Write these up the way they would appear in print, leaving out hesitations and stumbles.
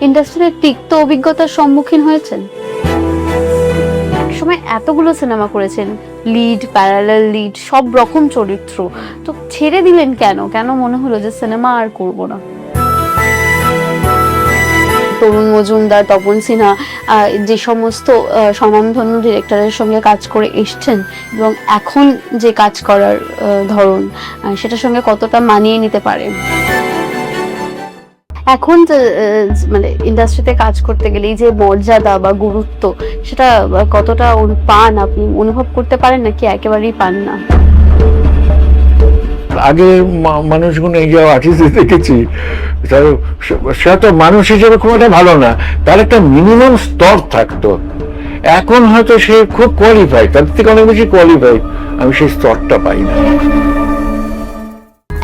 ইন্ডাস্ট্রিতে তিক্ত অভিজ্ঞতার সম্মুখীন হয়েছেন? সময় এতগুলো সিনেমা করেছেন, লিড, প্যারালাল লিড, সব রকম চরিত্র, তো ছেড়ে দিলেন কেন? কেন মনে হলো যে সিনেমা আর করব না? তরুণ মজুমদার, তপন সিনহা, যে সমস্ত স্বনামধন্য ডিরেক্টরের সঙ্গে কাজ করে এসছেন এবং এখন যে কাজ করার ধরন, সেটার সঙ্গে কতটা মানিয়ে নিতে পারেন? এখন মানে ইন্ডাস্ট্রিতে কাজ করতে গেলে এই যে মর্যাদা বা গুরুত্ব, সেটা কতটা পান, আপনি অনুভব করতে পারেন নাকি একেবারেই পান না? আগের মানুষগুলো এই যে আর্টিস্ট দেখেছি, সে তো মানুষ হিসেবে খুব একটা ভালো না, তার একটা মিনিমাম স্তর থাকতো। এখন হয়তো সে খুব কোয়ালিফাইড, তার থেকে অনেক বেশি কোয়ালিফাইড, আমি সেই স্তরটা পাই না।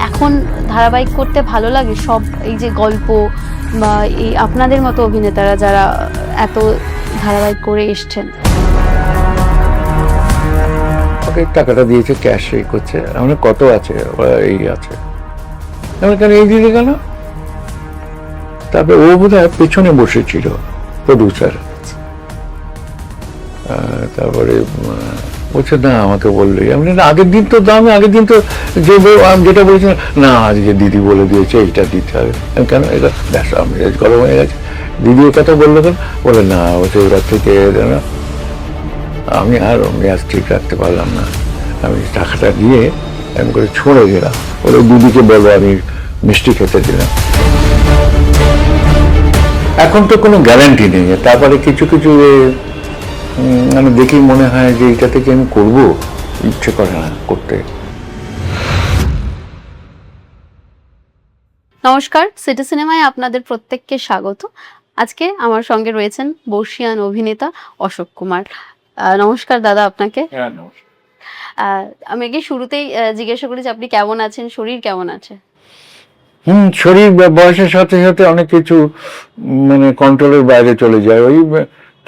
এখন ধারাবাহিক করতে ভালো লাগে? সব এই যে গল্প বা এই আপনাদের মতো অভিনেতারা যারা এত ধারাবাহিক করে এসছেন, টাকাটা দিয়েছে, ক্যাশ এই করছে, আমার কত আছে, এই আছে, আমার কেন এই দিকে গেল? তারপরে ও বোধ হয় পেছনে বসেছিল, প্রডিউসার। তারপরে বলছে না, আমাকে বললেই আমি আগের দিন তো দাম, আগের দিন তো যে যেটা বলেছিলাম না, আজকে দিদি বলে দিয়েছে এইটা দিতে হবে। আমি কেন, এটা ব্যাস আমি গরম হয়ে গেছে। দিদি এ কথা বললো কেন? বলে না, বলছে ওরা থেকে আমি আর মেয়াজ ঠিক রাখতে পারলাম না, আমি টাকাটা দিয়ে এমন করে ছড়ে গেলাম। ওরা দিদিকে বলো আমি মিষ্টি খেতে দিলাম। এখন তো কোনো গ্যারান্টি নেই। তারপরে কিছু কিছু আমি দেখেই মনে হয় যে এটা থেকে আমি করবো, ইচ্ছে করে না করতে। নমস্কার, সিটি সিনেমায় আপনাদের প্রত্যেককে স্বাগত। আজকে আমার সঙ্গে রয়েছেন বর্ষীয়ান অভিনেতা অশোক কুমার। নমস্কার দাদা আপনাকে। আমি আগে শুরুতেই জিজ্ঞাসা করি যে আপনি কেমন আছেন, শরীর কেমন আছে? শরীর বয়সের সাথে সাথে অনেক কিছু মানে কন্ট্রোলের বাইরে চলে যায়, ওই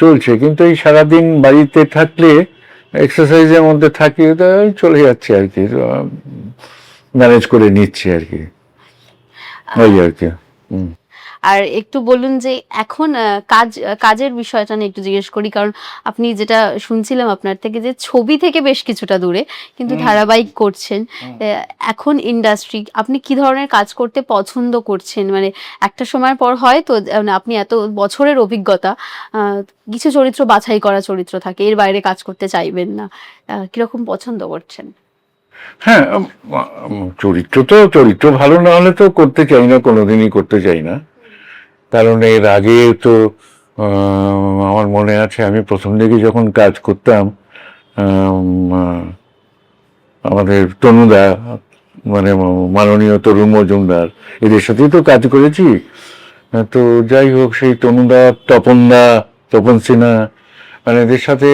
চলছে। কিন্তু এই সারাদিন বাড়িতে থাকলে, এক্সারসাইজের মধ্যে থাকি, চলে যাচ্ছে আর কি, ম্যানেজ করে নিচ্ছি আর কি, ওই আর কি। আর একটু বলুন যে এখন কাজের বিষয়টা নিয়ে একটু জিজ্ঞেস করি, কারণ আপনি যেটা শুনছিলাম আপনার থেকে যে ছবি থেকে বেশ কিছুটা দূরে কিন্তু ধারাবাহিক করছেন। এখন ইন্ডাস্ট্রি, আপনি কি ধরনের কাজ করতে পছন্দ করছেন? মানে একটা সময়ের পর হয় তো, আপনি এত বছরের অভিজ্ঞতা, কিছু চরিত্র বাছাই করা চরিত্র থাকে, এর বাইরে কাজ করতে চাইবেন না, কিরকম পছন্দ করছেন? হ্যাঁ, চরিত্র ভালো না হলে তো করতে চাই না, কোনোদিনই করতে চাই না। কারণ এর আগে তো আমার মনে আছে, আমি প্রথম দিকে যখন কাজ করতাম, আমাদের তনুদা, মানে মাননীয় তরুণ মজুমদার, এদের সাথেই তো কাজ করেছি। তো যাই হোক, সেই তনুদা, তপন সিনহা, মানে এদের সাথে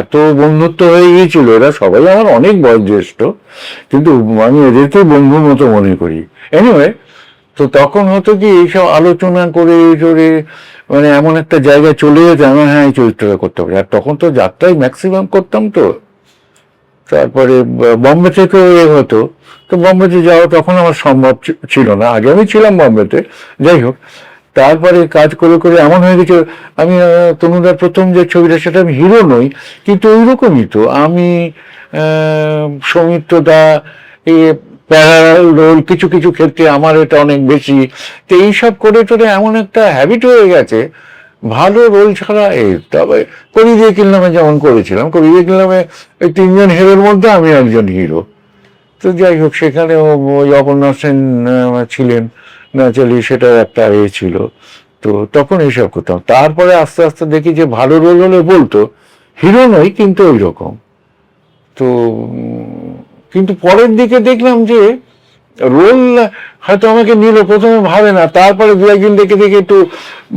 এত বন্ধুত্ব হয়ে গিয়েছিল। এরা সবাই আমার অনেক বয়োজ্যেষ্ঠ, কিন্তু আমি এদেরকেই বন্ধুর মতো মনে করি। এনিওয়ে, তো তখন হতো কি, এইসব আলোচনা করে মানে এমন একটা জায়গায় চলে যেতাম, হ্যাঁ এই চরিত্রটা করতে পারি। আর তখন তো যাত্রাই ম্যাক্সিমাম করতাম। তো তারপরে বম্বে থেকেও হতো, তো বম্বেতে যাওয়া তখন আমার সম্ভব ছিল না। আগে আমি ছিলাম বম্বেতে, যাই হোক। তারপরে কাজ করে করে এমন হয়ে গেছে, আমি তনুদার প্রথম যে ছবিটা, সেটা আমি হিরো নই, কিন্তু ওইরকমই তো আমি, সৌমিত্র দা, প্যারালাল রোল, কিছু কিছু ক্ষেত্রে আমার এটা অনেক বেশি। তো এইসব করে টোরে এমন একটা হ্যাবিট হয়ে গেছে, ভালো রোল ছাড়া তবে কবি দিয়ে কিনলামে যেমন করেছিলাম, কবি দিয়ে কিনলামে ওই তিনজন হিরোর মধ্যে আমি একজন হিরো। তো যাই হোক, সেখানে ওই অপর্ণা সেন ছিলেন, ন্যাচারালি সেটা একটা ছিল। তো তখন এইসব করতাম। তারপরে আস্তে আস্তে দেখি যে ভালো রোল হলে বলতো হিরো নই, কিন্তু ওই রকম। তো কিন্তু পরের দিকে দেখলাম যে রোল হয়তো আমাকে নিল, প্রথমে ভাবে না, তারপরে দু একদিন দেখে দেখে একটু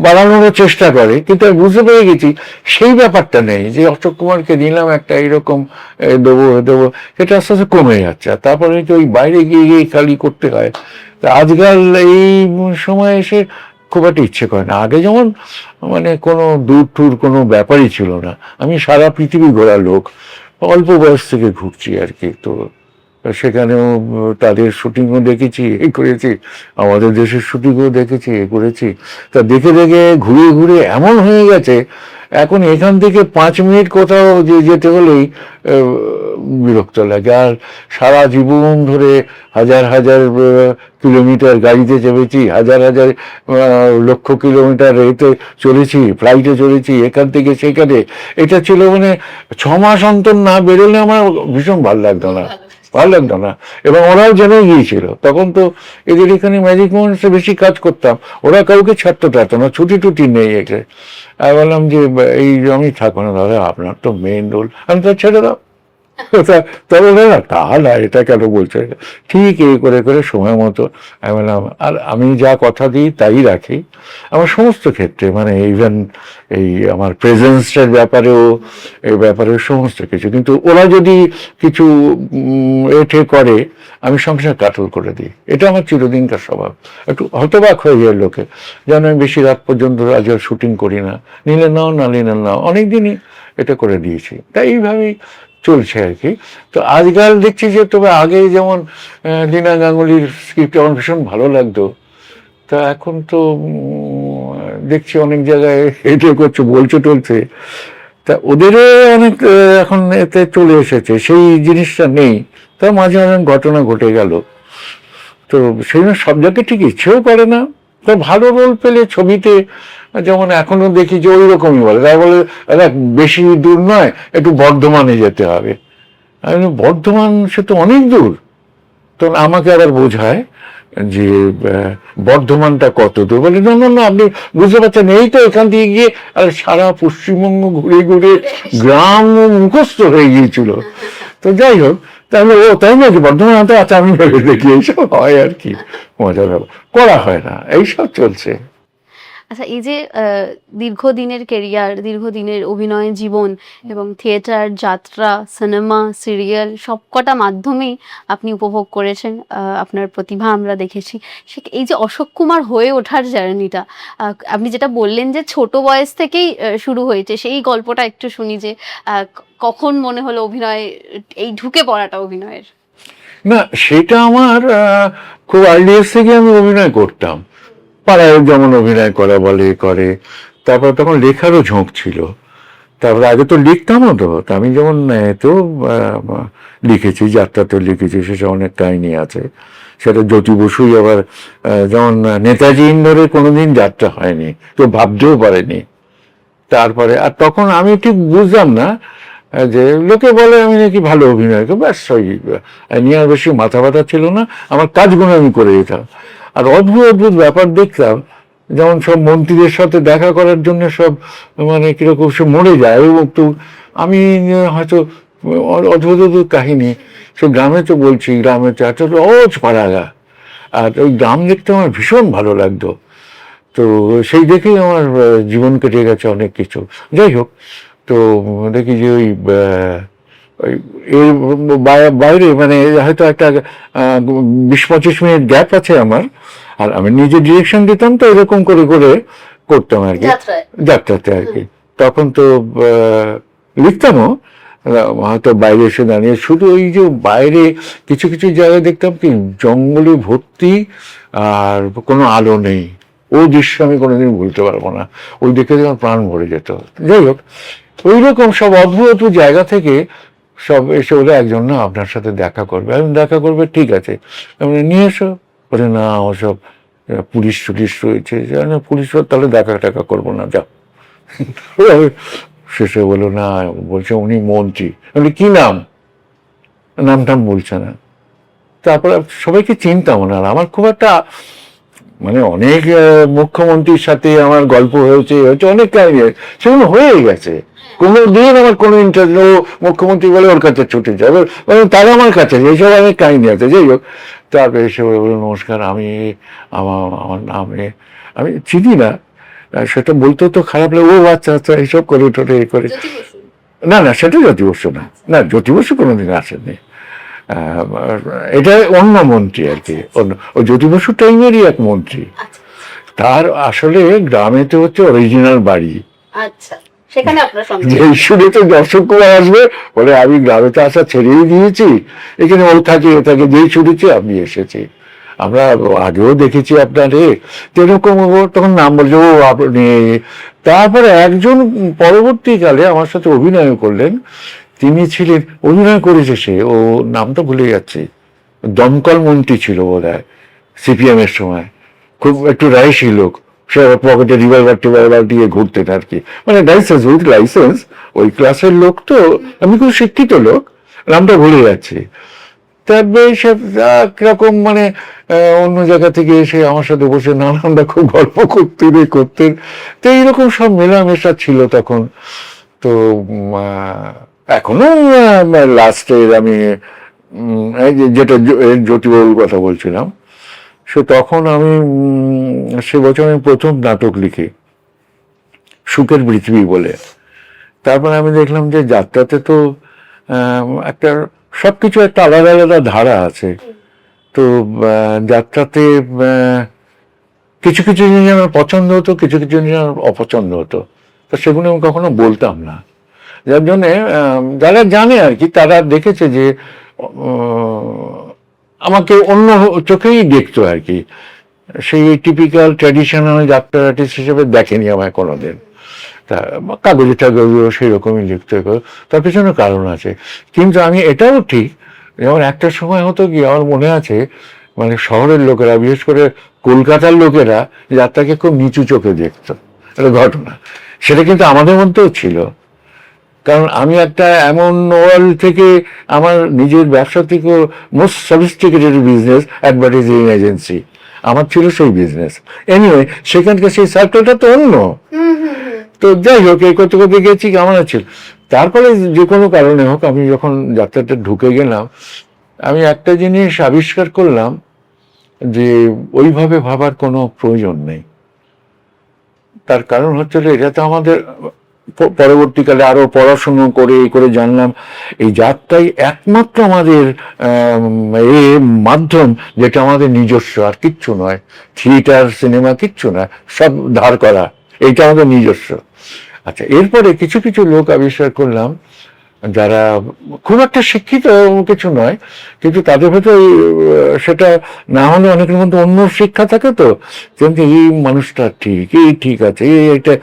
বাড়ানোর চেষ্টা করে। কিন্তু আমি বুঝতে পেরে গেছি সেই ব্যাপারটা নেই, যে অশোক কুমারকে নিলাম একটা এইরকম দেবো, সেটা আস্তে আস্তে কমে যাচ্ছে। আর তারপরে ওই বাইরে গিয়ে গিয়ে খালি করতে হয়। আজকাল এই সময় এসে খুব একটা ইচ্ছে করে না। আগে যেমন মানে কোনো দূর টুর কোনো ব্যাপারই ছিল না। আমি সারা পৃথিবী ঘোরা লোক, অল্প বয়স থেকে ঘুরছি আর কি। তো সেখানেও তাদের শুটিংও দেখেছি, এই করেছি, আমাদের দেশের শুটিংও দেখেছি, এ করেছি। তা দেখে দেখে ঘুরে ঘুরে এমন হয়ে গেছে এখন এখান থেকে 5 মিনিট কোথাও যেতে হলেই বিরক্ত লাগে। আর সারা জীবন ধরে হাজার হাজার কিলোমিটার গাড়িতে চেপেছি, হাজার হাজার লক্ষ কিলোমিটার এতে চলেছি, ফ্লাইটে চলেছি এখান থেকে সেখানে। এটা ছিল মানে 6 মাস অন্তর না বেরোলে আমার ভীষণ ভালো লাগতো না, ভালো লাগতো না। এবং ওরাও জেনে গিয়েছিল তখন, তো এদের এখানে ম্যাজিক মোমেন্টসে বেশি কাজ করতাম, ওরা কাউকে ছাড়তে পারতো না, ছুটি টুটি নেই একে। আমি বললাম যে এই আমি থাকবো না দাদা, আপনার তো মেন রোল। আমি তো ছেড়ে দাও। তবে না তা না, এটা কেন বলছে, ঠিক এই করে করে সময় মতো। আমি বললাম আর আমি যা কথা দিই তাই রাখি আমার সমস্ত ক্ষেত্রে, মানে ইভেন এই আমার প্রেজেন্সের ব্যাপারেও, এই ব্যাপারেও সমস্ত কিছু। কিন্তু ওরা যদি কিছু এঠে করে আমি সংসার কাটল করে দিই, এটা আমার চিরদিনকার স্বভাব। একটু হতবাক হয়ে যায় লোকে, যেন আমি বেশি রাত পর্যন্ত আজ আর শুটিং করি না, নিলে নাও না নিলে নাও, অনেকদিনই এটা করে দিয়েছি। তাই এইভাবেই চলছে আর কি। তো আজকাল দেখছি যে, তবে আগে যেমন লীনা গাঙ্গুলির স্ক্রিপ্ট আমার ভীষণ ভালো লাগতো, তা এখন তো দেখছি অনেক জায়গায় এটা করছে, বলছে টলছে, তা ওদেরও অনেক এখন এতে চলে এসেছে, সেই জিনিসটা নেই। তা মাঝে মাঝে ঘটনা ঘটে গেল, তো সেই জন্য সব জায়গায় ঠিক ইচ্ছেও করে না। তা ভালো রোল পেলে ছবিতে, যেমন এখনো দেখি যে ওই রকমই বলে, তাই বলে বেশি দূর নয়, একটু বর্ধমানে যেতে হবে। আমি বর্ধমান সে তো অনেক দূর। তো আমাকে আবার বোঝায় যে বর্ধমানটা কত দূর, বলে না না না আপনি বুঝতে পারছেন, এই তো এখান থেকে গিয়ে আর সারা পশ্চিমবঙ্গ ঘুরে ঘুরে গ্রাম মুখস্থ হয়ে গিয়েছিল। তো যাই হোক, তাহলে ও তাই নাকি বর্ধমান, আচ্ছা আমি ভেবে দেখি, এইসব হয় আর কি, মজার ব্যাপার, করা হয় না, এইসব চলছে। আচ্ছা, এই যে দীর্ঘদিনের কেরিয়ার, দীর্ঘদিনের অভিনয় জীবন এবং থিয়েটার, যাত্রা, সিনেমা, সিরিয়াল সবকটা মাধ্যমেই আপনি উপভোগ করেছেন, আপনার প্রতিভা আমরা দেখেছি। এই যে অশোক কুমার হয়ে ওঠার জার্নিটা, আপনি যেটা বললেন যে ছোট বয়স থেকেই শুরু হয়েছে, সেই গল্পটা একটু শুনি যে কখন মনে হলো অভিনয়, এই ঢুকে পড়াটা অভিনয়ের? না, সেটা আমার খুব আর্লিয়েস্ট থেকে আমি অভিনয় করতাম, পাড়ায় যেমন অভিনয় করা বলে করে। তারপর তখন লেখারও ঝোঁক ছিল, তারপরে আগে তো লিখতামও। তো আমি যেমন তো লিখেছি, যাত্রাতেও লিখেছি, সেসব অনেক কাহিনী আছে। সেটা জ্যোতি বসুই আবার, যেমন নেতাজি ইন্দোরে কোনোদিন যাত্রা হয়নি, তো ভাবতেও পারেনি। তারপরে আর তখন আমি ঠিক বুঝলাম না যে লোকে বলে আমি নাকি ভালো অভিনয় করি, ব্যাস ওই নিয়ে আর বেশি মাথা ব্যথা ছিল না, আমার কাজগুলো আমি করে যেতাম। আর অদ্ভুত অদ্ভুত ব্যাপার দেখতাম, যেমন সব মন্ত্রীদের সাথে দেখা করার জন্য সব মানে কিরকম সে মরে যায়, এবং তো আমি হয়তো অদ্ভুত অদ্ভুত কাহিনী, সে গ্রামে তো বলছি, গ্রামে তো একটা অজ পাড়াগা, আর ওই গ্রাম দেখতে আমার ভীষণ ভালো লাগতো। তো সেই দেখেই আমার জীবন কেটে গেছে অনেক কিছু। যাই হোক, তো দেখি যে ওই এর বাইরে মানে হয়তো একটা 20-25 মিনিট গ্যাপ আছে আমার, আর আমি নিজে ডিরেকশন দিতাম, তো এরকম করে করে করতাম আর কি যাত্রাতে আর কি। তখন তো লিখতামও, হয়তো বাইরে এসে দাঁড়িয়ে শুধু ওই যে বাইরে কিছু কিছু জায়গায় দেখতাম কি জঙ্গলে ভর্তি আর কোনো আলো নেই, ও দৃশ্য আমি কোনোদিন ভুলতে পারবো না, ওই দেখে আমার প্রাণ ভরে যেত। যাই হোক, ওই রকম সব অদ্ভুত অদ্ভুত জায়গা থেকে সব এসে বলে একজন না আপনার সাথে দেখা করবে, আমি দেখা করবে, ঠিক আছে নিয়ে এসো। বলে না ওসব পুলিশ টুলিশ রয়েছে, পুলিশ তাহলে দেখা টাকা করবো না, যাও। শেষে বলো না, বলছে উনি মন্ত্রী। বলি কি নাম, নাম টাম বলছে না। তারপরে সবাইকে চিনতাম না, আমার খুব একটা মানে অনেক মুখ্যমন্ত্রীর সাথে আমার গল্প হয়েছে, অনেক কাহিনী, সেগুলো হয়ে গেছে। কোনো দিন আমার কোনো ইন্টারভিউ মুখ্যমন্ত্রী বলে ওর কাছে ছুটে যাবে, তারা আমার কাছে, এইসব অনেক কাহিনী আছে। যাই হোক, তারপরে এসে বলে নমস্কার, আমি আমার নাম আমি চিনি না, সেটা বলতে তো খারাপ লাগে, ও আচ্ছা আচ্ছা এইসব করে টোটে এ করে। না না, সেটা জ্যোতি বসু না, না জ্যোতি বসু কোনোদিন আসেনি, এটা অন্য মন্ত্রী আর কি, ও জ্যোতি বসু টাইমেরই এক মন্ত্রী। তার আসলে গ্রামেতে হচ্ছে অরিজিনাল বাড়ি, সেখানে আপনার সন্দেহ? এই শুনে তো দর্শক কুমার আসবে বলে আমি গ্রামে তো আসা ছেড়েই দিয়েছি, এখানে ও থাকে এ থাকে, যেই শুনেছি আমি এসেছি। আমরা আগেও দেখেছি আপনার যেরকম ও তখন নাম বলছে ও আপনি। তারপরে একজন পরবর্তীকালে আমার সাথে অভিনয় করলেন, তিনি ছিলেন, অভিনয় করেছে সে, ও নামটা ভুলে যাচ্ছি, দমকল মন্ত্রী ছিল বোধ হয় সিপিএম এর সময়, খুব একটু রাইসি লোক, সে পকেটে রিভলভার টিভলভার দিয়ে ঘুরতেন আর কি, মানে লাইসেন্স উইথ লাইসেন্স, ওই ক্লাসের লোক তো, আমি খুব শিক্ষিত লোক, নামটা ভুলে যাচ্ছি। তারপরে সে কিরকম মানে অন্য জায়গা থেকে এসে আমার সাথে বসে নানানটা খুব গল্প করতেন। তো এইরকম সব মেলামেশা ছিল তখন। তো এখনো লাস্টের আমি এই যেটা জ্যোতিবাবুর কথা বলছিলাম, সে তখন আমি সে বছর আমি প্রথম নাটক লিখি সুখের পৃথিবী বলে। তারপরে আমি দেখলাম যে যাত্রাতে তো একটা সবকিছু একটা আলাদা আলাদা ধারা আছে। তো যাত্রাতে কিছু কিছু জিনিস আমার পছন্দ হতো, কিছু কিছু জিনিস আমার অপছন্দ হতো, তো সেগুলো আমি কখনো বলতাম না। যার জন্যে যারা জানে আর কি, তারা দেখেছে যে আমাকে অন্য চোখেই দেখতো আর কি, সেই টিপিক্যাল ট্র্যাডিশনাল যাত্রা আর্টিস্ট হিসেবে দেখেনি আমায় কোনোদিন। তা কাগজে টাগজেও সেই রকমই লিখতে, তার পিছনে কারণ আছে। কিন্তু আমি এটাও ঠিক, যেমন একটা সময় হতো কি, আমার মনে আছে, মানে শহরের লোকেরা, বিশেষ করে কলকাতার লোকেরা যাত্রাকে খুব নিচু চোখে দেখতো, একটা ঘটনা। সেটা কিন্তু আমাদের মধ্যেও ছিল, কারণ আমি একটা এমন ওয়ার্ল্ড থেকে, আমার নিজের ব্যবসা থেকেও most sophisticated business advertising agency আমার ছিল, সেই বিজনেস। এনিওয়ে সেখানকার সেই সার্কেলটা তো অন্য। তো যাই হোক, এই করতে করতে গেছি, কেমন ছিল। তারপরে যে কোনো কারণে হোক, আমি যখন যাত্রাটা ঢুকে গেলাম, আমি একটা জিনিস আবিষ্কার করলাম যে ওইভাবে ভাবার কোনো প্রয়োজন নেই। তার কারণ হচ্ছে এটা তো আমাদের পরবর্তীকালে আরো পড়াশুনো করে এই করে জানলাম, এই যাত্রাই একমাত্র আমাদের মাধ্যম যেটা আমাদের নিজস্ব, আর কিচ্ছু নয়। থিয়েটার, সিনেমা কিচ্ছু নয়, সব ধার করা, এইটা আমাদের নিজস্ব। আচ্ছা, এরপরে কিছু কিছু লোক আবিষ্কার করলাম যারা খুব একটা শিক্ষিত কিছু নয়, কিন্তু তাদের ভেতরে সেটা না হলে অনেকের মধ্যে অন্য শিক্ষা থাকে, তো কিন্তু এই মানুষটা ঠিক, এই ঠিক আছে, এইটা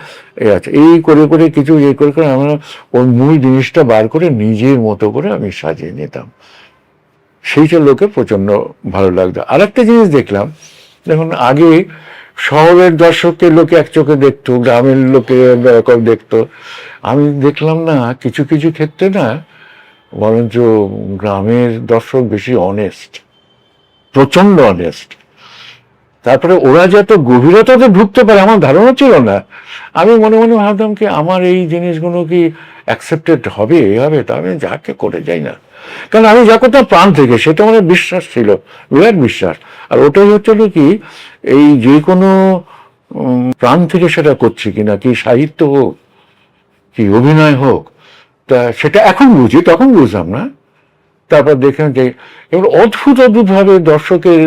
আছে, এই করে করে কিছু করে করে আমরা ওর মূল জিনিসটা বার করে নিজের মতো করে আমি সাজিয়ে নিতাম। সেইটা লোকে প্রচন্ড ভালো লাগতো। আর একটা জিনিস দেখলাম, দেখুন আগে শহরের দর্শককে লোকে এক চোখে দেখতো, গ্রামের লোকে এরকম দেখতো। আমি দেখলাম না, কিছু কিছু ক্ষেত্রে না, বরঞ্চ গ্রামের দর্শক বেশি অনেস্ট, প্রচন্ড অনেস্ট। তারপরে ওরা যত গভীরতাতে ঢুকতে পারে আমার ধারণা ছিল না। আমি মনে মনে ভাবতাম কি আমার এই জিনিসগুলো কি অ্যাকসেপ্টেড হবে, এভাবে, তা আমি যাকে করে যাই না, কারণ আমি যা করতাম প্রাণ থেকে, সেটা আমার বিশ্বাস ছিল, বিরাট বিশ্বাস। আর ওটাই হচ্ছিল কি, এই যে কোনো প্রাণ থেকে সেটা করছি কিনা, কি সাহিত্য হোক কি অভিনয় হোক, তা সেটা এখন বুঝি, তখন বুঝলাম না। তারপর দেখলাম যে এবার অদ্ভুত অদ্ভুত ভাবে দর্শকের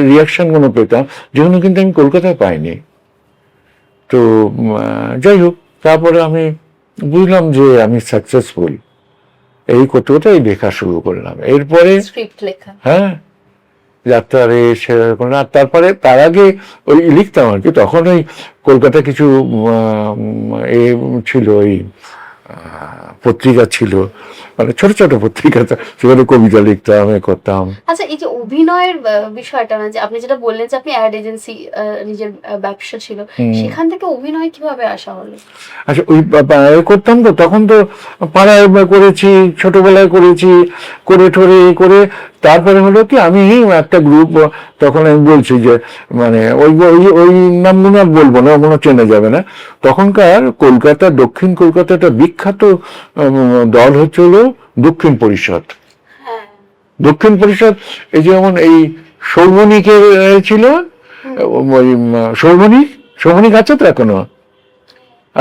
রিয়াকশন গুলো পেতাম, যেগুলো কিন্তু আমি কলকাতায় পাইনি। তো যাই হোক, তারপরে আমি বুঝলাম যে আমি সাকসেসফুল, এই করতে করতে এই লেখা শুরু করলাম। এরপরে স্ক্রিপ্ট লেখা, হ্যাঁ, যাত্রার সেরকম। আর তারপরে তার আগে ওই লিখতাম আর কি, তখন ওই কলকাতা কিছু এ ছিল, ওই পত্রিকা ছিল, মানে ছোট ছোট পত্রিকা, সেখানে কবিতা লিখতাম, করতাম। আচ্ছা, এই যে অভিনয়ের বিষয়টা, না যে আপনি যেটা বললেন যে আপনি অ্যাড এজেন্সি নিজের ব্যবসা ছিল, সেখান থেকে অভিনয় কিভাবে আসা হলো? আচ্ছা, ওই করতাম তো, তখন তো পাড়ায় করেছি, ছোটবেলায় করেছি, করে ঠরে করে। তারপরে হলো কি, আমি একটা গ্রুপ, তখন আমি বলছি যে মানে ওই ওই নামগুলো আর বলবো না, ওগুলো চেনা যাবে না। তখনকার কলকাতা, দক্ষিণ কলকাতা একটা বিখ্যাত দল হচ্ছিল দক্ষিণ পরিষদ। দক্ষিণ পরিষদ, এই যেমন এই সৌমনিকের ছিল, ওই সৌমনিক আছে তো এখনো,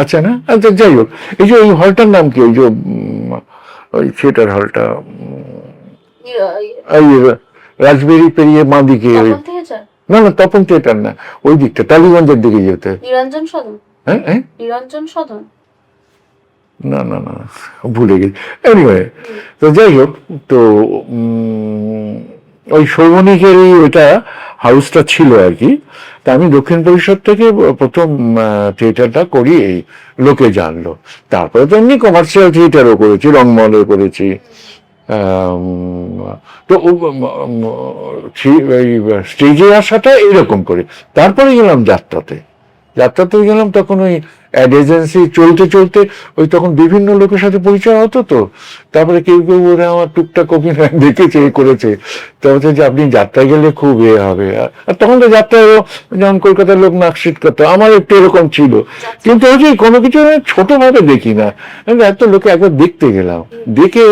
আচ্ছা না? আচ্ছা, যাই হোক, এই যে ওই হলটার নাম কি, ওই যে ওই থিয়েটার হলটা, রাজবেরি পেরিয়ে মা দিকে, না না, তপন থিয়েটার না, ওই দিকটা টালিগঞ্জের দিকে যেতে, নিরঞ্জন সদন। হ্যাঁ, নিরঞ্জন সদন, না না না, ভুলে গেছি। এনিওয়ে, তো যাই হোক, তো ওই সৌমনিকেরই ওইটা হাউসটা ছিল আর কি। তা আমি দক্ষিণ পরিষদ থেকে প্রথম থিয়েটারটা করি, এই লোকে জানলো। তারপরে তো এমনি কমার্শিয়াল থিয়েটারও করেছি, রংমহলে করেছি। তো এই স্টেজে আসাটা এরকম করে। তারপরে গেলাম যাত্রাতে। যাত্রাতে গেলাম তখন ওই অ্যাড এজেন্সি চলতে চলতে ওই তখন বিভিন্ন লোকের সাথে পরিচয় হতো। তো তারপরে কেউ কেউ ওরা আমার টুকটাক অভিনয় দেখেছে, করেছে। তারপরে যে আপনি যাত্রায় গেলে খুব হবে। আর তখন তো যাত্রায় যেমন কলকাতার লোক নাকশিট করতো, আমার একটু এরকম ছিল। কিন্তু হচ্ছে কোনো কিছু ছোটভাবে দেখি না, এত লোকে একবার দেখতে গেলাম, দেখে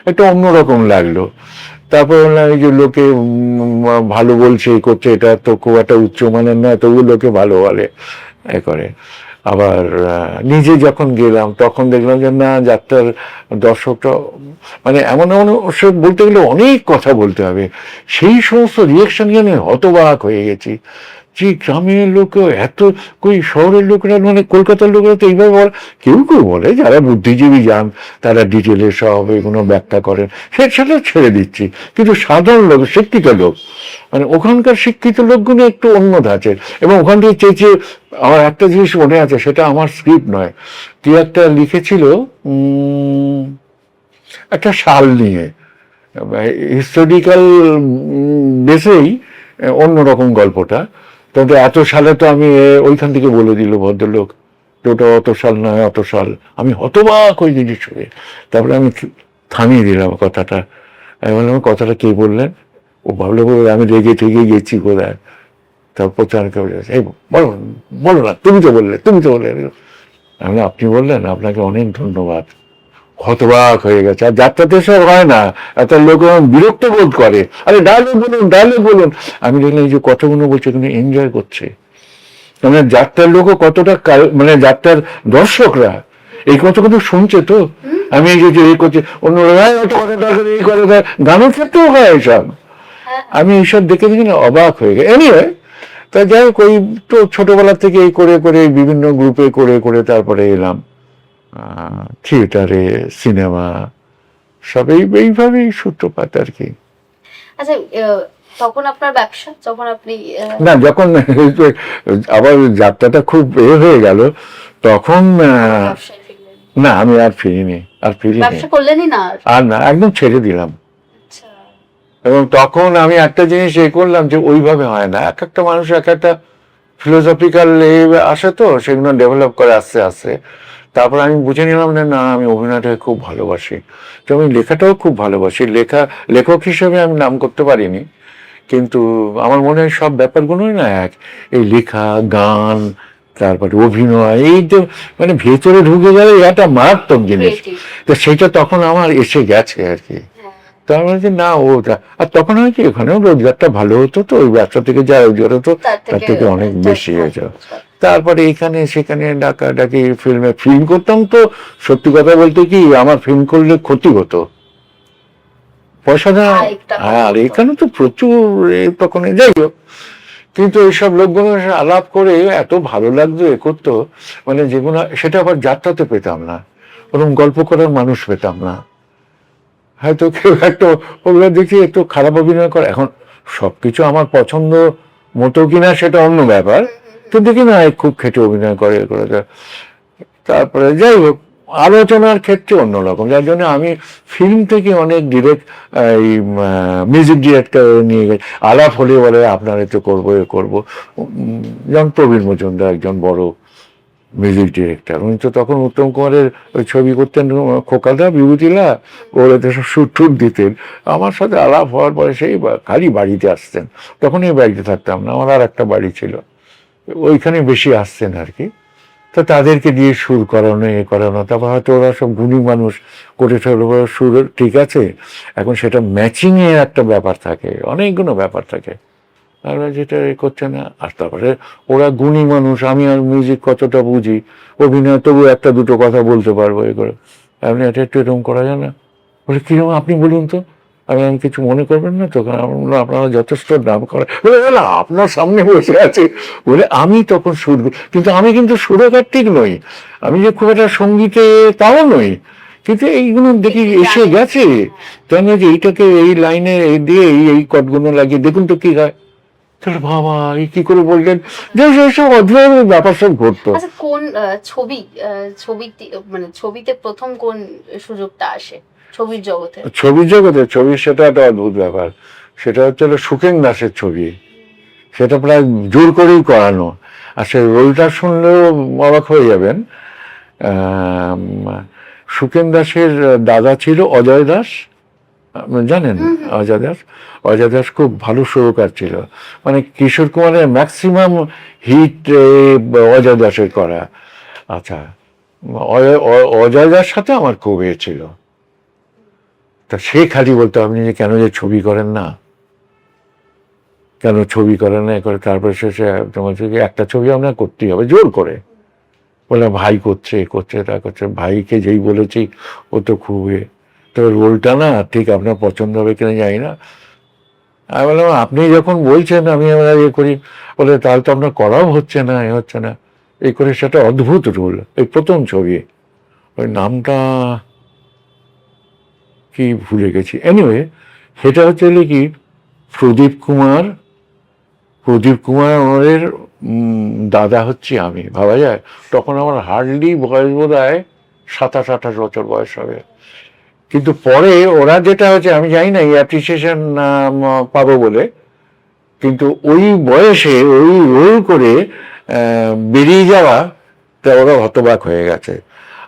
একটা অন্যরকম লাগলো। তারপর বললাম এই যে লোকে ভালো বলছে, এই করছে, এটা তো খুব একটা উচ্চমানের নয়, তবু লোকে ভালো বলে করে। আবার নিজে যখন গেলাম তখন দেখলাম যে না, যাত্রার দর্শকটা মানে এমন এমন, সে বলতে গেলে অনেক কথা বলতে হবে, সেই সমস্ত রিয়েকশন নিয়ে হতবাক হয়ে গেছি। যে গ্রামের লোকেও এত, কই শহরের লোকেরা, মানে কলকাতার লোকেরা তো এইভাবে বলে। কেউ কেউ বলে যারা বুদ্ধিজীবী যান তারা ডিটেলে সব এগুলো ব্যাখ্যা করেন, সেটা ছেড়ে দিচ্ছি। কিন্তু সাধারণ লোক, শিক্ষিত লোক, মানে ওখানকার শিক্ষিত লোকগুলো একটু অন্য ধাঁচের। এবং ওখান থেকে চেয়েছে, আমার একটা জিনিস মনে আছে, সেটা আমার স্ক্রিপ্ট নয়, তুই একটা লিখেছিল একটা শাল নিয়ে, হিস্টোরিক্যাল বেসেই অন্যরকম গল্পটা। তবে এত সালে তো আমি ওইখান থেকে বলে দিল ভদ্রলোক, ওটা অত সাল নয়, অত সাল। আমি হতবাক ওই জিনিস শুনে। তারপরে আমি থামিয়ে দিলাম কথাটা। আমি বললাম কথাটা কে বললেন? ও ভাবলো আমি রেগে ঠেগে গেছি কোথায়। তারপর প্রচারকে বলে, এই বলো বলো না, তুমি তো বললে, তুমি তো বললে। আমি আপনি বললেন, আপনাকে অনেক ধন্যবাদ। হতবাক হয়ে গেছে। আর যাত্রাতে সব হয় না, এত লোক বিরক্ত বোধ করে, আরে ডায়লগ বলুন, ডায়লগ বলুন। আমি দেখলাম এই যে কথাগুলো বলছে কিন্তু এনজয় করছে। মানে যাত্রার লোকও কতটা, মানে যাত্রার দর্শকরা এই কথা কিন্তু শুনছে। তো আমি এই যে এই করছি, অন্য এই করে, গানের ক্ষেত্রেও হয় এইসব। আমি এইসব দেখে দেখি না অবাক হয়ে গেছে। এনিওয়ে, তা যাই হোক, ওই তো ছোটবেলা থেকে এই করে করে বিভিন্ন গ্রুপে করে করে তারপরে এলাম থিয়েটারে, সিনেমা, সব এইভাবেই সূত্রপাত আর কি। আচ্ছা, তখন আপনার ব্যবসা, যখন আপনি না, যখন আবার যাত্রাটা খুব হয়ে গেল তখন না, আমি আর ফিরিনি, ব্যবসা করলেনই না আর না, একদম ছেড়ে দিলাম। এবং তখন আমি একটা জিনিস করলাম যে ওইভাবে হয় না, এক একটা মানুষ এক একটা ফিলোসফিক্যাল আসে, তো সেগুলো ডেভেলপ করে আস্তে আস্তে। তারপর আমি বুঝে নিলাম যে না, আমি অভিনয়টাকে খুব ভালোবাসি, তো আমি লেখাটাও খুব ভালোবাসি। লেখক হিসেবে আমি নাম করতে পারিনি, কিন্তু আমার মনে হয় সব ব্যাপারগুলোই না এক, এই লেখা, গান, তারপরে অভিনয়, এই যে মানে ভেতরে ঢুকে গেলে একটা মারাত্মক জিনিস। তো সেটা তখন আমার এসে গেছে আর কি। তার মানে যে না, ওটা। আর তখন হয় কি, ওখানেও রোজগারটা ভালো হতো, তো ওই ব্যবসা থেকে যা রোজগার হতো তার থেকে অনেক বেশি হয়েছে। তারপরে এখানে সেখানে ডাকাডাকি, ফিল্ম করতাম। তো সত্যি কথা বলতে কি, আমার ফিল্ম করলে ক্ষতি হতো, পয়সা না। আর এখানে তো প্রচুর তখন, যাই হোক। কিন্তু এইসব লোকগুলো আলাপ করে এত ভালো লাগতো, করতো, মানে যেগুলো সেটা আবার যাত্রাতে পেতাম না, ওরকম গল্প করার মানুষ পেতাম না। হয়তো কেউ একটা ওগুলো দেখি একটু খারাপ অভিনয় করে। এখন সবকিছু আমার পছন্দ মতো কিনা সেটা অন্য ব্যাপার, কিন্তু কিনা খুব খেটে অভিনয় করে। তারপরে যাই হোক, আলোচনার ক্ষেত্রে অন্যরকম, যার জন্য আমি ফিল্ম থেকে অনেক ডিরেক্ট এই মিউজিক ডিরেক্টর নিয়ে গেছি। আলাপ হলে বলে আপনার এতে করবো, এ করবো। যেমন প্রবীণ মজুমদার একজন বড় মিউজিক ডিরেক্টর, উনি তো তখন উত্তম কুমারের ওই ছবি করতেন, খোকাদা, বিভূতিলা, ওরা তো সব শুট টুট দিতেন। আমার সাথে আলাপ হওয়ার পরে সেই খালি বাড়িতে আসতেন। তখন এই বাড়িতে থাকতাম না, আমার আর একটা বাড়ি ছিল, ওইখানে বেশি আসতেন আর কি। তো তাদেরকে দিয়ে সুর করানো, করানো। তারপর হয়তো ওরা সব গুণী মানুষ করে সুর ঠিক আছে, এখন সেটা ম্যাচিংয়ের একটা ব্যাপার থাকে, অনেকগুলো ব্যাপার থাকে, আর যেটা করছে না। আর তারপরে ওরা গুণী মানুষ, আমি আর মিউজিক কতটা বুঝি, অভিনয় তবু একটা দুটো কথা বলতে পারবো, এ করে। আপনি এটা একটু এরকম করা যায় না, বলে কিরকম আপনি বলুন তো। আমি কিছু মনে করবেন না তো, কারণ আপনারা যথেষ্ট নাম করে বলে না আপনার সামনে বসে আছে বলে আমি তখন সুর, কিন্তু আমি কিন্তু সুরকার ঠিক নই, আমি যে খুব একটা সঙ্গীতে তাও নই, কিন্তু এইগুলো দেখি এসে গেছে, তাই না, যে এইটাকে এই লাইনে এই দিয়ে এই কটগুলো লাগিয়ে দেখুন তো কি হয়। তাহলে বাবা এই কি করে বললেন, যে সব অদ্ভুত ব্যাপার সব ঘটতো। আচ্ছা, কোন মানে ছবিতে প্রথম কোন সুযোগটা আসে ছবির জগতে? ছবির সেটা একটা অদ্ভুত ব্যাপার, সেটা হচ্ছে সুখেন দাসের ছবি, সেটা প্রায় জোর করেই করানো। আর সে রোলটা শুনলেও অবাক হয়ে যাবেন। সুখেন দাসের দাদা ছিল অজয় দাস, জানেন অজয় দাস খুব ভালো সুরকার ছিল, মানে কিশোর কুমারের ম্যাক্সিমাম হিট অজয় দাসের করা। আচ্ছা, অজয় দাস সাথে আমার খুব ছিল, তা সে খালি বলতো আপনি যে কেন যে ছবি করেন না, কেন ছবি করেন না করে, তারপরে শেষে তোমার একটা ছবি আপনার করতেই হবে জোর করে, বলে ভাই করছে তা করছে, ভাইকে যেই বলেছি ও তো খুব তবে রোলটা না ঠিক আপনার পছন্দ হবে কিনা জানি না। আমি বললাম আপনি যখন বলছেন আমি আমরা করি, বলে তাহলে তো আপনার করাও হচ্ছে না, হচ্ছে না, এই করে সেটা অদ্ভুত রোল, এই প্রথম ছবি, ওই নামটা কি ভুলে গেছি, এনিওয়ে সেটা হচ্ছে কি প্রদীপ কুমার ওদের দাদা হচ্ছি আমি, ভাবা যায়। তখন আমার হার্ডলি বয়স বোধ হয় 27-28 বছর বয়স হবে। কিন্তু পরে ওরা যেটা হচ্ছে আমি জানি না এই অ্যাপ্রিসিয়েশন পাবো বলে, কিন্তু ওই বয়সে ওই রোল করে বেরিয়ে যাওয়া, তা ওরা হতবাক হয়ে গেছে।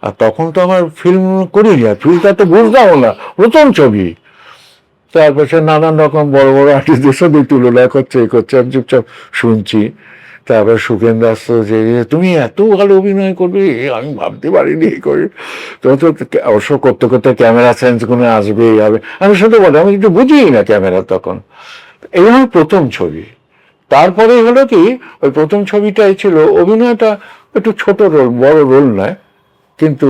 আর তখন তো আমার ফিল্ম করিনি, আর ফিল্মটা তো বুঝতামও না, প্রথম ছবি। তারপর সে নানান রকম বড় বড় আর্টিস্টদের সাথে তুলনা করছে আমি চুপচাপ শুনছি। তারপর সুখেন দাস যে তুমি এত ভালো অভিনয় করবে আমি ভাবতে পারিনি করি, তোমার তো অবশ্য করতে করতে ক্যামেরা সেন্স কোনো আসবে হবে, আমি শুধু বলি আমি কিন্তু বুঝিই না ক্যামেরা তখন। এই আমার প্রথম ছবি। তারপরে হলো কি ওই প্রথম ছবিটাই ছিল অভিনয়টা একটু ছোট রোল, বড় রোল নয়, কিন্তু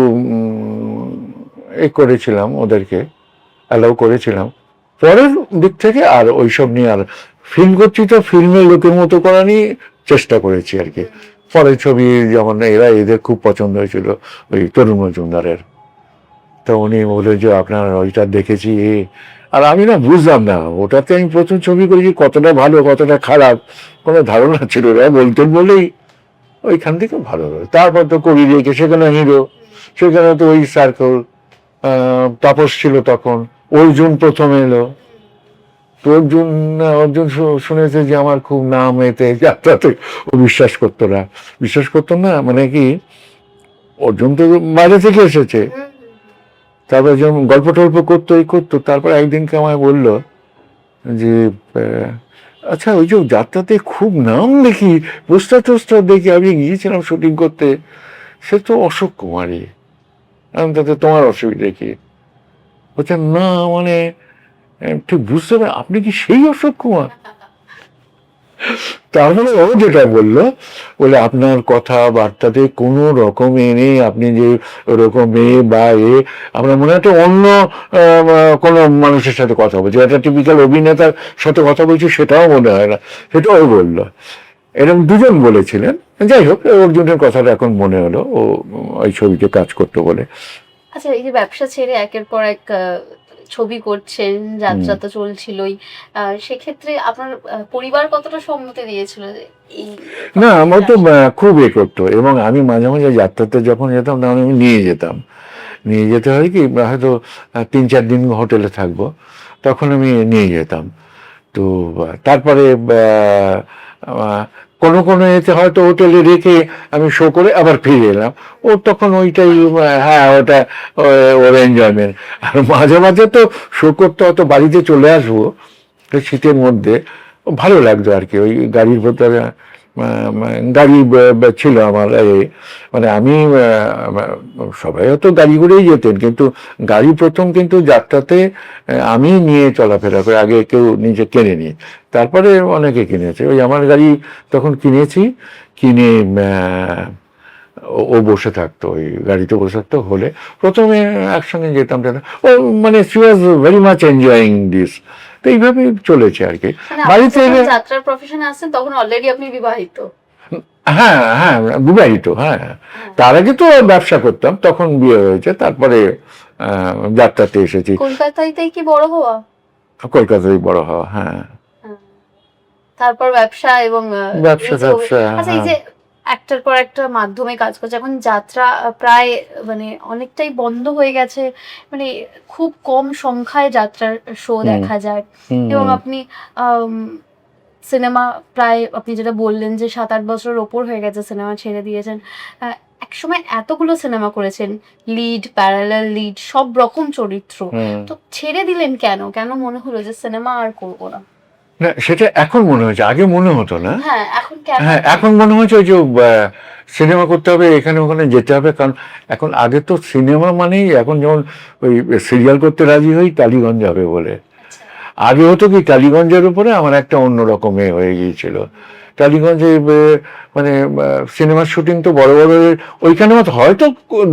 এই করেছিলাম, ওদেরকে অ্যালাউ করেছিলাম। পরের দিক থেকে আর ওইসব নিয়ে আর ফিল্ম করছি, তো ফিল্মের লোকের মতো করা নিয়ে চেষ্টা করেছি আর কি। পরের ছবি যেমন এদের খুব পছন্দ হয়েছিল ওই তরুণ মজুমদারের, তো উনি বলে যে আপনার ওইটা দেখেছি আর আমি না বুঝলাম না ওটাতে আমি প্রথম ছবি করেছি কতটা ভালো কতটা খারাপ কোনো ধারণা ছিল না, বলতেন বলেই ওইখান থেকে ভালো হলো। তারপর তো কবি রেখে সেখানে হিরো, সেখানে তো ওই সার্কেল, তাপস ছিল তখন, অর্জুন প্রথম এলো, তো অর্জুন শুনেছে যে আমার খুব নাম এতে যাত্রাতে, ও বিশ্বাস করতো না মানে কি অর্জুন তো বাইরে থেকে এসেছে, তারপরে যখন গল্প টল্প করতো তারপর একদিনকে আমায় বললো যে আচ্ছা ওই যে যাত্রাতে খুব নাম দেখি, পোস্টার টোস্টার দেখি, আমি গিয়েছিলাম শুটিং করতে, সে তো অশোক কুমারী, আমি তাতে তোমার অসুবিধা কি? বলছে না মানে ঠিক বুঝতে পারে আপনি কি সেই অশোক কুমার? তাহলে ও যেটা বললো বলে আপনার কথাবার্তাতে কোনো রকম নেই, আপনি যে ওরকম বা আমরা মনে হয় অন্য কোনো মানুষের সাথে কথা বলছি, একটা টিপিক্যাল অভিনেতার সাথে কথা বলছি সেটাও মনে হয় না, সেটাও বললো। এরকম দুজন বলেছিলেন, যাই হোক অর্জুনের কথাটা এখন মনে হলো, ও ওই ছবিতে কাজ করতো বলে। আচ্ছা, এই যে ব্যবসা ছেড়ে একের পর এক ছবি করছেন, যাত্রা তো চলছিলই, সেক্ষেত্রে আপনার পরিবার কতটা সম্মতি দিয়েছিল? না আমার তো খুব করতো, এবং আমি মাঝে মাঝে যাত্রাতে যখন যেতাম তখন আমি নিয়ে যেতে হয় কি হয়তো 3-4 দিন হোটেলে থাকবো, তখন আমি নিয়ে যেতাম। তো তারপরে কোনো এতে হয়তো হোটেলে রেখে আমি শো করে আবার ফিরে এলাম, ও তখন ওইটাই হ্যাঁ ওটা ওর এনজয়মেন্ট। আর মাঝে মাঝে তো শো করতে হয়তো বাড়িতে চলে আসবো শীতের মধ্যে, ভালো লাগতো আর কি। ওই গাড়ির ভেতরে গাড়ি ছিল আমার, মানে আমি সবাই হয়তো গাড়ি করেই যেতেন, কিন্তু গাড়ি প্রথম কিন্তু যাত্রাতে আমি নিয়ে চলাফেরা করে, আগে কেউ নিজে কেনেনি, তারপরে অনেকে কিনেছে। ওই আমার গাড়ি তখন কিনে ও বসে থাকতো, ওই গাড়িতে বসে থাকতো, হলে প্রথমে একসঙ্গে যেতাম টেতাম। ও মানে she was very much enjoying this. তো এইভাবে চলেছে আর কি। মানে আপনি বাড়িতে যখন এলে যাত্রার প্রফেশনে আসছেন তখন অলরেডি আপনি বিবাহিত? হ্যাঁ হ্যাঁ বিবাহিত, হ্যাঁ। তার আগে তো ব্যবসা করতাম, তখন বিয়ে হয়েছে, তারপরে যাত্রাতে এসেছি। কলকাতাতেই কি বড় হওয়া? কলকাতায় বড় হওয়া, হ্যাঁ। হ্যাঁ। তারপর ব্যবসা এবং ব্যবসা এই যে ব্যবসা, আচ্ছা, এই হ্যাঁ। যে একটার পর একটা মাধ্যমে কাজ করছে, এখন যাত্রা প্রায় মানে অনেকটাই বন্ধ হয়ে গেছে, মানে খুব কম সংখ্যায় যাত্রার শো হুম, দেখা যায়। হুম, এবং হুম। আপনি সিনেমা প্রায় আপনি যেটা বললেন যে 7-8 বছরের ওপর হয়ে গেছে সিনেমা ছেড়ে দিয়েছেন। একসময় এতগুলো সিনেমা করেছেন, লিড, প্যারালাল লিড, সব রকম চরিত্র। হুম। তো ছেড়ে দিলেন কেন? কেন মনে হলো যে সিনেমা আর করবো না? না, সেটা এখন মনে হচ্ছে, আগে মনে হতো না। হ্যাঁ, এখন কেন? হ্যাঁ, এখন মনে হচ্ছে ওই যে সিনেমা করতে হবে, এখানে ওখানে যেতে হবে, কারণ এখন আগে তো সিনেমা মানেই, এখন যেমন ওই সিরিয়াল করতে রাজি হই টালিগঞ্জ হবে বলে। আচ্ছা। আগে হতো কি, টালিগঞ্জের উপরে আমার একটা অন্যরকম হয়ে গিয়েছিল। টালিগঞ্জে মানে সিনেমার শুটিং তো বড় বড়, ওইখানে হয়তো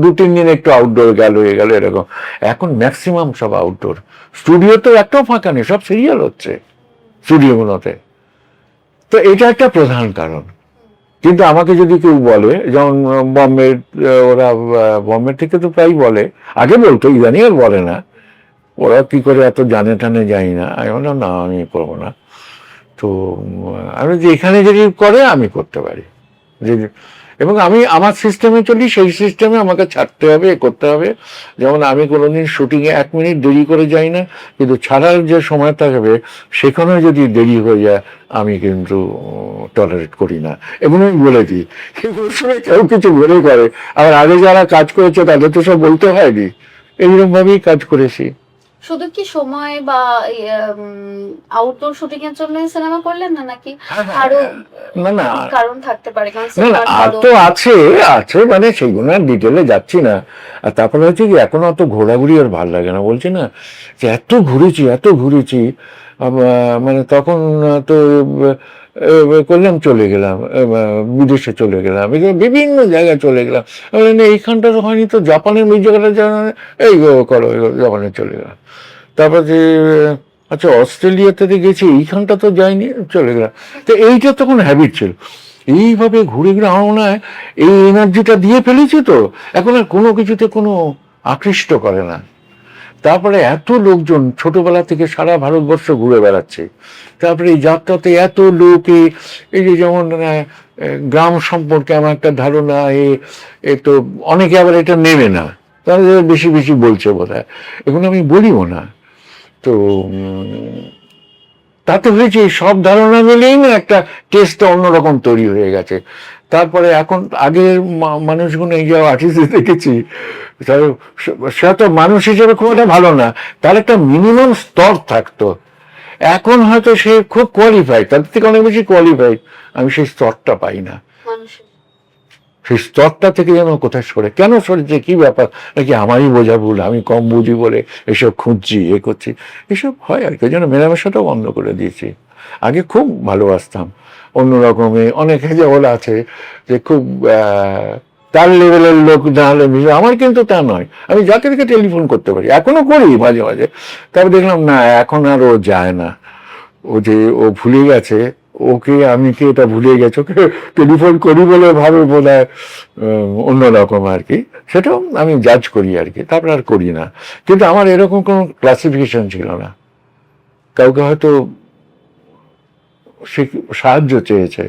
2-3 দিন একটু আউটডোর গেল এরকম। এখন ম্যাক্সিমাম সব আউটডোর। স্টুডিও তো একটাও ফাঁকা নেই, সব সিরিয়াল হচ্ছে স্টুডিওগুলোতে। তো এটা একটা প্রধান কারণ। কিন্তু আমাকে যদি কেউ বলে, যেমন বম্বে, ওরা বম্বে থেকে তো প্রায় বলে, আগে বলতো, ইদানিং আর বলে না, ওরা কি করে এত জানে টানে যাই না। আমি বললাম না, আমি করবো না। তো আমি যে এখানে যদি করে আমি করতে পারি, যে এবং আমি আমার সিস্টেমে চলি, সেই সিস্টেমে আমাকে ছাড়তে হবে, করতে হবে। যেমন আমি কোনোদিন শুটিংয়ে 1 মিনিট দেরি করে যাই না, কিন্তু ছাড়ার যে সময় থাকবে সেখানেও যদি দেরি হয়ে যায় আমি কিন্তু টলারেট করি না, এবং আমি বলে দিই। এগুলোর সময় কেউ কিছু মনে করে, আবার আগে যারা কাজ করেছে তাদের তো সব বলতে হয়নি, এইরকম ভাবেই কাজ করেছি। শুধু কি সময় বা আউটডোর শুটিং এর জন্য সিনেমা করলেন না, নাকি আরো না না কারণ থাকতে পারে? কারণ না না, সিনেমার আর ধরন। তো আছে আছে, মানে সেগুলো আর ডিটেলে যাচ্ছি না। আর তারপরে হচ্ছে কি, এখন অত ঘোরাঘুরি আর ভালো লাগে না, বলছি না যে এত ঘুরেছি। মানে তখন তো করলাম, চলে গেলাম বিদেশে, চলে গেলাম, বিভিন্ন জায়গায় চলে গেলাম। এইখানটা তো হয়নি, তো জাপানের ওই জায়গাটা এই করো জাপানে চলে গেলাম। তারপর যে আচ্ছা অস্ট্রেলিয়াতে গেছি, এইখানটা তো যাইনি, চলে গেলাম। তো এইটা তখন হ্যাবিট ছিল। এইভাবে ঘুরে ঘুরে আমার মনে হয় এই এনার্জিটা দিয়ে ফেলেছি, তো এখন আর কোনো কিছুতে কোনো আকৃষ্ট করে না। তারপরে এত লোকজন ছোটবেলা থেকে সারা ভারতবর্ষ ঘুরে বেড়াচ্ছে, তারপরে এই যাত্রাতে এত লোকে, এই যে যেমন গ্রাম সম্পর্কে আমার একটা ধারণা, এ তো অনেকে আবার এটা নেবে না, তাদের বেশি বেশি বলছে বোধ হয়, এখন আমি বলিও না। তো তাতে হয়েছে সব ধারণা মিলেই না একটা টেস্টটা অন্যরকম তৈরি হয়ে গেছে। তারপরে এখন আগের মানুষগুলো, এই যে আর্টিস্ট দেখেছি, সে তো মানুষ হিসেবে খুব একটা ভালো না, তার একটা মিনিমাম স্তর থাকতো। এখন হয়তো সে খুব কোয়ালিফাইড, তাদের থেকে অনেক বেশি কোয়ালিফাইড, আমি সেই স্তরটা পাই না। মানুষের সেই স্তরটা থেকে যেন কোথায় সরে, কেন সরেছে, কি ব্যাপার, নাকি আমারই বোঝা ভুল, আমি কম বুঝি বলে এসব খুঁজছি, করছি, এসব হয় আর কি। ওই জন্য মেলামেশাটাও বন্ধ করে দিয়েছি। আগে খুব ভালোবাসতাম, অন্যরকমে অনেকে যেমন আছে যে খুব তার লেভেলের লোক না হলে আমার কিন্তু তা নয়, আমি যাকে দেখে টেলিফোন করতে পারি, এখনো করি মাঝে মাঝে। তারপর দেখলাম না, এখন আর ও যায় না, ও যে ও ভুলে গেছে, ওকে আমি কি এটা ভুলে গেছে, ওকে টেলিফোন করি বলে ভাবে বোধ হয় অন্যরকম আর কি, সেটাও আমি জাজ করি আর কি, তারপর আর করি না। কিন্তু আমার এরকম কোনো ক্লাসিফিকেশন ছিল না, কাউকে হয়তো সে সাহায্য চেয়েছে,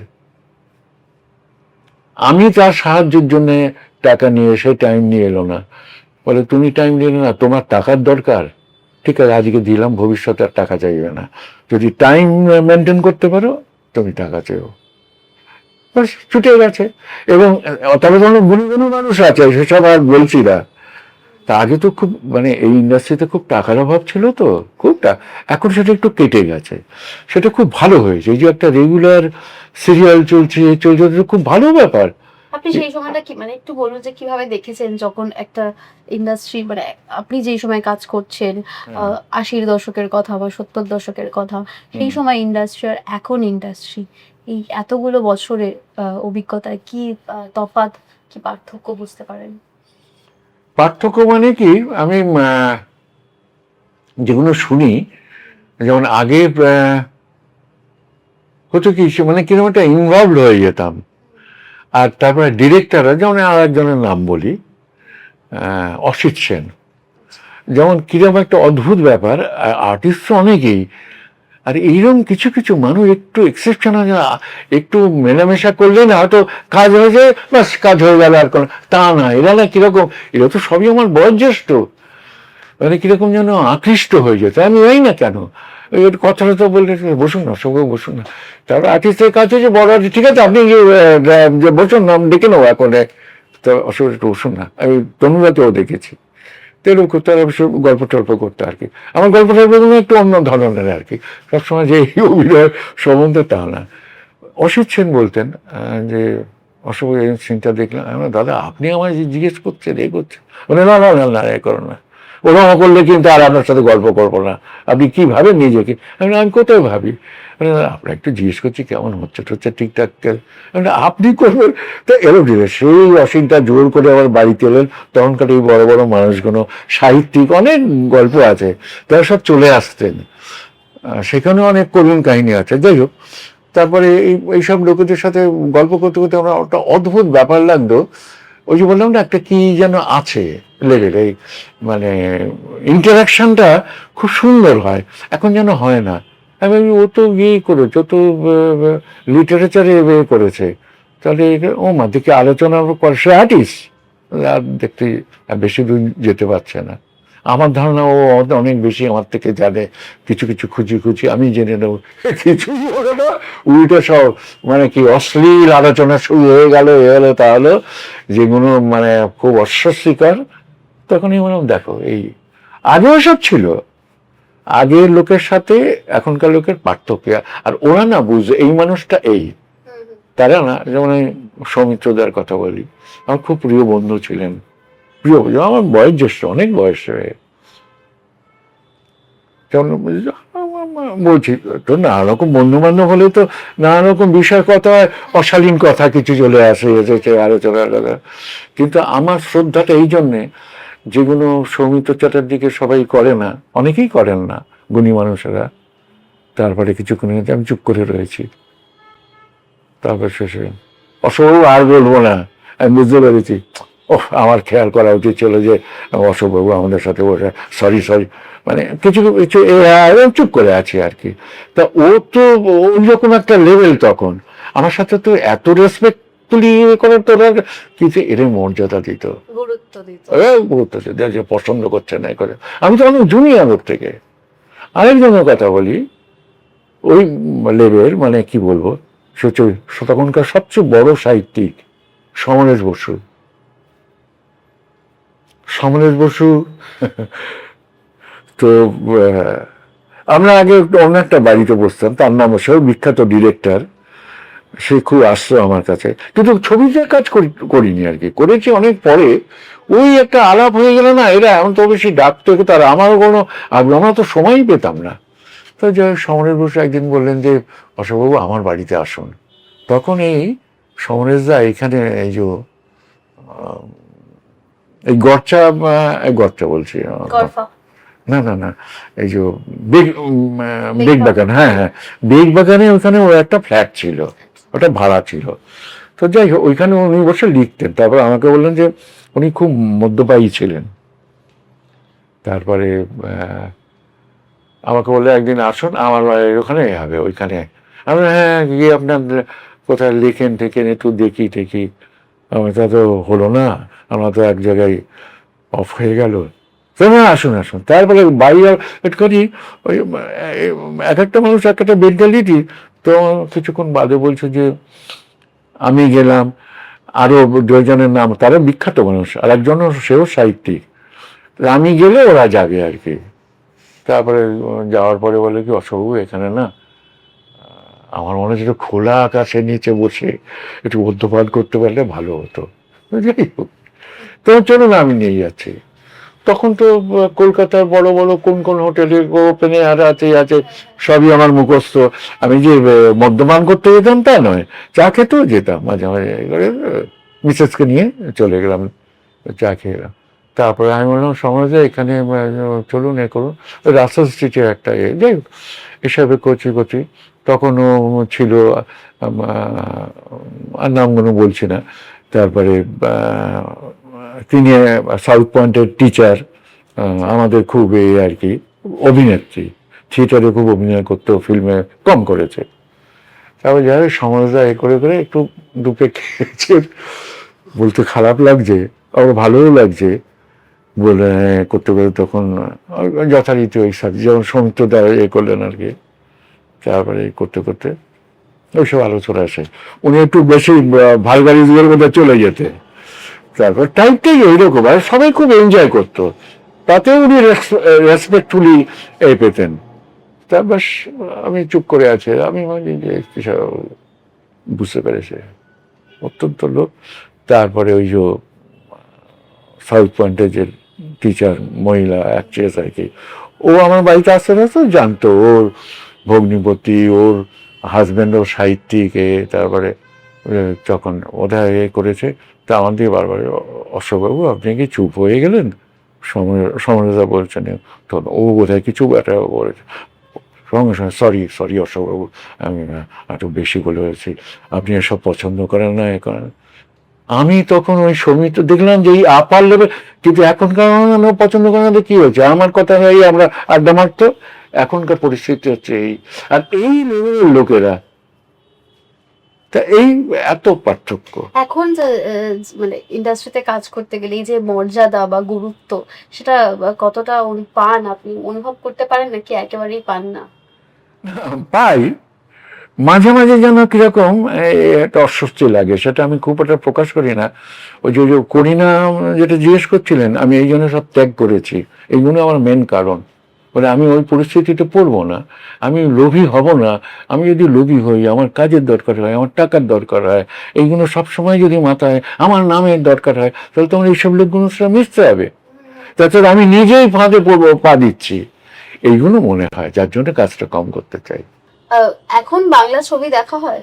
আমি তার সাহায্যের জন্য টাকা নিয়ে, সে টাইম নিয়ে এলো না, বলে তুমি টাইম নিলে না, তোমার টাকার দরকার, ঠিক আছে আজকে দিলাম, ভবিষ্যতে আর টাকা চাইবে না, যদি টাইম মেনটেন করতে পারো তুমি টাকা চেয়েও, ব্যাস ছুটে গেছে। এবং তবে ধরনের গুণী গুণী মানুষ আছে, সেসব আর বলছি না। তা আগে তো খুব, মানে এই ইন্ডাস্ট্রিতে খুব টাকার অভাব ছিল, তো এখন সেটা একটু কেটে গেছে, সেটা খুব ভালো হয়েছে। এই যে একটা রেগুলার সিরিয়াল চলছে, খুব ভালো ব্যাপার। আপনি সেই সময়টা কি, মানে একটু বলুন যে কিভাবে দেখেছেন যখন একটা ইন্ডাস্ট্রি, মানে আপনি যেই সময় কাজ করছেন, 80-র দশকের কথা বা 70-র দশকের কথা, সেই সময় ইন্ডাস্ট্রি আর এখন ইন্ডাস্ট্রি, এই এতগুলো বছরের অভিজ্ঞতায় কি তফাৎ কি পার্থক্য বুঝতে পারেন? পার্থক্য মানে কি, আমি যেগুলো শুনি, যেমন আগে হতো কি, মানে কিরকম একটা ইনভলভ হয়ে যেতাম। আর তারপরে ডিরেক্টররা, যেমন আর একজনের নাম বলি, অসিত সেন, যেমন কিরকম একটা অদ্ভুত ব্যাপার, আর্টিস্ট অনেকেই, আর এইরকম কিছু কিছু মানুষ একটু এক্সেপশন, একটু মেলামেশা করলে না হয়তো কাজ হয়ে যায়, বাস কাজ হয়ে গেল, আর কোনো তা না। এরা না কিরকম, এরা তো সবই আমার বয়োজ্যেষ্ঠ, মানে কিরকম যেন আকৃষ্ট হয়ে যেত। আমি এই না কেন ওই কথাটা তো বললে, বসুন না সবাই বসুন না। তারপর আর্টিস্টের কাছে যে বড় ঠিক আছে আপনি বসুন না, আমি ডেকে নেবো এখন, তো অসুবিধা একটু বসুন না। আমি তনুরাতেও দেখেছি তেরো করতে, আর গল্প টল্প করতে আর কি। আমার গল্প টল্প একটু অন্য ধরনের আর কি, সবসময় যে অভিনয় সম্বন্ধে তা না। অসিত সেন বলতেন যে অশোক এই সিনটা দেখলাম, আমরা দাদা আপনি আমায় জিজ্ঞেস করছেন এ করছেন, বলে না না না না এ করো না, ওরকম করলে কিন্তু আর আপনার সাথে গল্প করবো না, আপনি কি ভাবেন নিজেকে? আমি কোথায় ভাবি, মানে আপনার একটু জিজ্ঞেস করছি কেমন হচ্ছে টচ্ছে ঠিকঠাক, আপনি করবেন। তো এলো দিলে সেই অসীমটা জোর করে আবার বাড়িতে এলেন। তখনকার এই বড় বড় মানুষগুলো, সাহিত্যিক, অনেক গল্প আছে, তারা সব চলে আসতেন, সেখানেও অনেক করুণ কাহিনী আছে। যাই হোক, তারপরে এইসব লোকেদের সাথে গল্প করতে করতে আমরা একটা অদ্ভুত ব্যাপার লাগতো। ওই যে বললাম না, একটা কি যেন আছে লেভেল, এই মানে ইন্টারাকশনটা খুব সুন্দর হয়, এখন যেন হয় না। আমি ও তো করেছে, ও তো লিটারেচারে করেছে, তাহলে ও মা দেখে আলোচনা করে, সে আর্টিস্ট, আর দেখতে বেশি দূর যেতে পারছে না। আমার ধারণা ও অনেক বেশি আমার থেকে জানে, কিছু কিছু খুঁজি আমি জেনে নেব, কিছুই ওরা না, উল্টো সব মানে কি অশ্লীল আলোচনা শুরু হয়ে গেল তাহলে, যেগুলো মানে খুব অস্বস্তিকর। তখনই মনে দেখো, এই আগেও সব ছিল, আগের লোকের সাথে এখনকার লোকের পার্থক্য। আর ওরা না বুঝে এই মানুষটা এই, তারা না, যেমন সৌমিত্রদার কথা বলি, আমার খুব প্রিয় বন্ধু ছিলেন, প্রিয় আমার বয়স জ্যেষ্ঠ, অনেক বয়স হয়ে, যেমন বলছি তো নানা রকম বন্ধু বান্ধব হলে তো নানা রকম বিষয় কথা, অশালীন কথা কিছু চলে আসে, এসেছে আলোচনা। কিন্তু আমার শ্রদ্ধাটা এই জন্যে, যেগুলো সৌমিত্র চ্যাটার্জিকে সবাই করে না, অনেকেই করেন না গুণী মানুষেরা। তারপরে কিছুক্ষণ আমি চুপ করে রয়েছি, তারপর শেষে অশোক আর বলবো না, আমি বুঝতে পেরেছি আমার খেয়াল করা উচিত ছিল যে অশোকবাবু আমাদের সাথে বসে, সরি মানে কিছু কিছু চুপ করে আছি আর কি। তা ও তো ওইরকম একটা লেভেল, তখন আমার সাথে তো এত রেসপেক্টফুলি করার তোরা কিছু এর মর্যাদা দিত, গুরুত্ব দিত, যে পছন্দ করছে না করে। আমি তো অনেক জুনিয়র ওর থেকে। আরেকজনের কথা বলি, ওই লেভেল, মানে কি বলবো, তখনকার সবচেয়ে বড় সাহিত্যিক সমরেশ বসু। তো আমরা আগে অন্য একটা বাড়িতে বসতাম, তার নাম সেও বিখ্যাত ডিরেক্টর, সে খুব আসতো আমার কাছে, কিন্তু ছবিতে কাজ করিনি আর কি, করেছি অনেক পরে। ওই একটা আলাপ হয়ে গেল না, এরা এমন তো বেশি ডাকতো, তার আমারও কোনো, আমরা তো সময়ই পেতাম না। তো যাই হোক, সমরেশ বসু একদিন বললেন যে অশোকবাবু আমার বাড়িতে আসুন। তখন এই সমরেশদা এখানে এই যে এই গড়চা বলছি, না না না, এই যে বেগবাগান, হ্যাঁ, বেগবাগানে ওখানে ওর একটা ফ্ল্যাট ছিল, ওটা ভাড়া ছিল। তো যাই হোক, ওইখানে উনি বসে লিখতেন। তারপর আমাকে বললেন যে উনি খুব মদ্যপায়ী ছিলেন। তারপরে আমাকে বললে একদিন আসুন আমার বাড়ির ওখানে হবে, ওইখানে। আমরা হ্যাঁ গিয়ে আপনার কোথায় লেখেন টেকেন একটু দেখি। আমার তা তো হলো না, আমরা তো এক জায়গায় অফ হয়ে গেল। আসুন। তারপরে বাইরে একটুখানি ওই এক একটা মানুষ এক একটা মেন্টালিটি। তো কিছুক্ষণ বাদে বলছে যে আমি গেলাম, আরো দুজনের নাম, তারা বিখ্যাত মানুষ, আর একজন সেও সাহিত্যিক, আমি গেলে ওরা যাবে আর কি। তারপরে যাওয়ার পরে বলে কি অশোকবাবু এখানে না, আমার মনে হচ্ছে খোলা আকাশের নিচে বসে একটু মদ্যপান করতে পারলে ভালো হতো। যাই হোক, তো চলুন আমি নিয়ে যাচ্ছি। তখন তো কলকাতার বড় বড় কোন হোটেলে ওপেনে আছে সবই আমার মুখস্থ। আমি যে মদ্যপান করতে যেতাম তা নয়, চা খেতেও যেতাম মাঝে মাঝে। মিসেসকে নিয়ে চলে গেলাম, চা খেয়ে এলাম। তারপরে আমি বললাম সমাজে এখানে চলুন এ করুন, রাস্তা স্ট্রিটের একটা যাই হোক এসবে করছি। তখনও ছিল আর নামগুলো বলছি না। তারপরে তিনি সাউথ পয়েন্টের টিচার, আমাদের খুব এই আর কি অভিনেত্রী, থিয়েটারে খুব অভিনয় করতো, ফিল্মে কম করেছে। তারপর যাই হোক সমাজটা এ করে একটু দুপে খেয়েছে, বলতে খারাপ লাগছে আবার ভালোও লাগছে বলে করতে তখন যথারীতি ওই সাথে যেমন সৌমিত্র দ্বারা এ করলেন আর কি। তারপরে করতে ওইসব আলোচনা আসে, উনি একটু বেশি ভালগারিজমের মধ্যে চলে যেতে। তারপর টাইপটাই ওইরকম, আর সবাই খুব এনজয় করতো, তাতেও উনি রেসপেক্টফুলি পেতেন। তারপর আমি চুপ করে আছি, আমি ভাবছি যে বুঝতে পেরেছে অত্যন্ত লোক। তারপরে ওই যে সাউথ পয়েন্টের যে টিচার মহিলা অ্যাক্ট্রেস আর কি, ও আমার বাড়িতে আসতে আসতে জানতো ওর ভগ্নিপতি, ওর হাজব্যান্ডও সাহিত্যিক। তারপরে যখন ওটা করেছে তা আমার দিকে বারবার অশোকবাবু আপনি কি চুপ হয়ে গেলেন, সমরেশদা বলছেন, তখন ও বোধহয় কিছু একটা বলেছে, সঙ্গে সঙ্গে সরি অশোকবাবু, আমি একটু বেশি বলে হয়েছি, আপনি এসব পছন্দ করেন না এ করেন। আমি তখন ওই সৌমিত্র দেখলাম যে এই আপার লেভেল, কিন্তু এখনকার পছন্দ করেন কি হয়েছে, আমার কথা হয়ে আমরা আড্ডা মারতো। এখনকার পরিস্থিতি হচ্ছে এই, আর এই লেভেলের লোকেরা, তা এই এত পার্থক্য। এখন যে মানে ইন্ডাস্ট্রিতে কাজ করতে গেলে এই যে মর্যাদা বা গুরুত্ব, সেটা কতটা পান, আপনি অনুভব করতে পারেন নাকি একেবারেই পান না? পাই, মাঝে মাঝে যেন কিরকম একটা অস্বস্তি লাগে, সেটা আমি খুব একটা প্রকাশ করি না। ওই যে করি না যেটা জিজ্ঞেস করছিলেন, আমি এই জন্য সব ত্যাগ করেছি, এইগুলো আমার মেন কারণ। বলে আমি ওই পরিস্থিতিতে পড়বো না, আমি লোভী হব না। আমি যদি লোভী হই, আমার কাজের দরকার হয়, আমার টাকার দরকার হয়, এইগুলো সবসময় যদি মাথায় আমার নামের দরকার হয়, তাহলে তোমার এইসব লোকগুলো সেটা মিশতে হবে। তাছাড়া আমি নিজেই ফাঁদে পড়বো, পা দিচ্ছি, এইগুলো মনে হয়, যার জন্য কাজটা কম করতে চাই। এখন বাংলা ছবি দেখা হয়?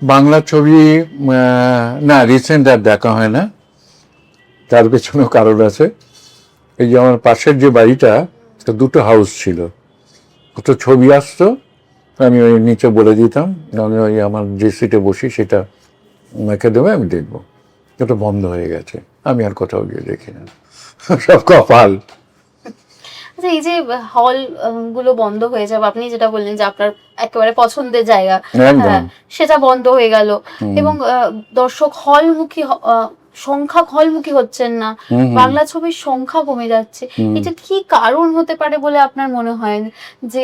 বাংলা ছবি না, রিসেন্ট আর দেখা হয় না। তার পেছনেও কারণ আছে। এই যে আমার পাশের যে বাড়িটা, দুটো হাউস ছিল, কত ছবি আসতো, আমি ওই নিচে বলে দিতাম, আমি ওই আমার যে সিটে বসি সেটা মেখে দেবে, আমি দেখবো। ওটা বন্ধ হয়ে গেছে, আমি আর কোথাও গিয়ে দেখি না, সব কপাল। আচ্ছা, এই যে হল গুলো বন্ধ হয়ে যাবে, আপনি যেটা বললেন যে আপনার একেবারে পছন্দের জায়গা, সেটা বন্ধ হয়ে গেল, এবং দর্শক সংখ্যা হলমুখী হচ্ছেন না, বাংলা ছবির সংখ্যা কমে যাচ্ছে, এটা কি কারণ হতে পারে বলে আপনার মনে হয়? যে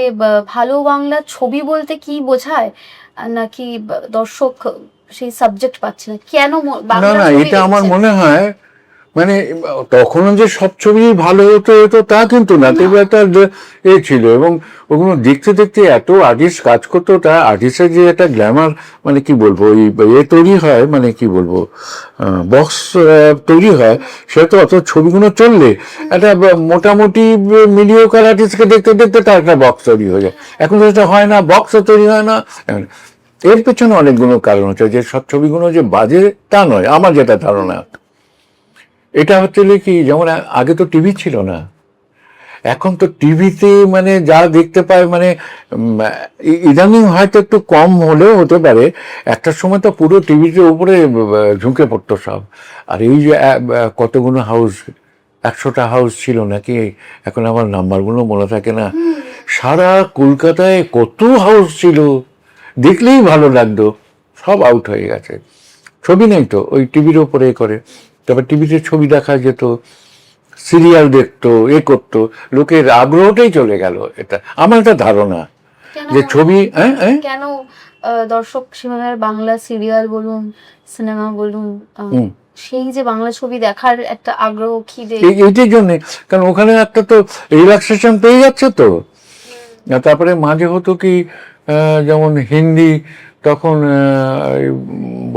ভালো বাংলা ছবি বলতে কি বোঝায়, নাকি দর্শক সেই সাবজেক্ট পাচ্ছে না? কেন বাংলা না, এটা আমার মনে হয় মানে তখনও যে সব ছবি ভালো হতো তা কিন্তু না, তবে একটা ছিল, এবং ওগুলো দেখতে দেখতে এত আর্টিস্ট কাজ করতো, তা আর্টিস্টের যে একটা গ্ল্যামার, মানে কি বলবো, ওই তৈরি হয়, মানে কি বলবো, বক্স তৈরি হয়, সে তো অত ছবিগুলো চললে একটা মোটামুটি মিডিওকার আর্টিস্টকে দেখতে দেখতে তার একটা বক্স তৈরি হয়ে যায়। এখন সেটা হয় না, বক্সও তৈরি হয় না। এর পেছনে অনেকগুলো কারণ হচ্ছে, যে সব ছবিগুলো যে বাজে তা নয়, আমার যেটা ধারণা। এটা হচ্ছে কি, যেমন আগে তো টিভি ছিল না, এখন তো টিভিতে মানে যা দেখতে পায়, মানে ইদানিং হয়তো একটু কম হলেও হতে পারে, একটা সময় তো পুরো টিভিতে উপরে ঝুঁকে পড়তো সব। আর এই যে কতগুলো হাউস, 100টা হাউস ছিল নাকি, এখন আমার নাম্বারগুলো মনে থাকে না, সারা কলকাতায় কত হাউস ছিল, দেখলেই ভালো লাগতো, সব আউট হয়ে গেছে। ছবি নেই তো, ওই টিভির ওপরে করে। তারপর টিভিতে ছবি দেখা যেত, সিরিয়াল দেখতো, করতো, লোকের আগ্রহটাই চলে গেল। এটা আমার একটা ধারণা যে ছবি কেন দর্শক সেভাবে বাংলা সিরিয়াল বলুন, সিনেমা বলুন, সেই যে বাংলা ছবি দেখার একটা আগ্রহ, খিদে, এইটার জন্য, কারণ ওখানে একটা তো রিল্যাক্সেশন পেয়ে যাচ্ছে তো। তারপরে মাঝে হতো কি, যেমন হিন্দি, তখন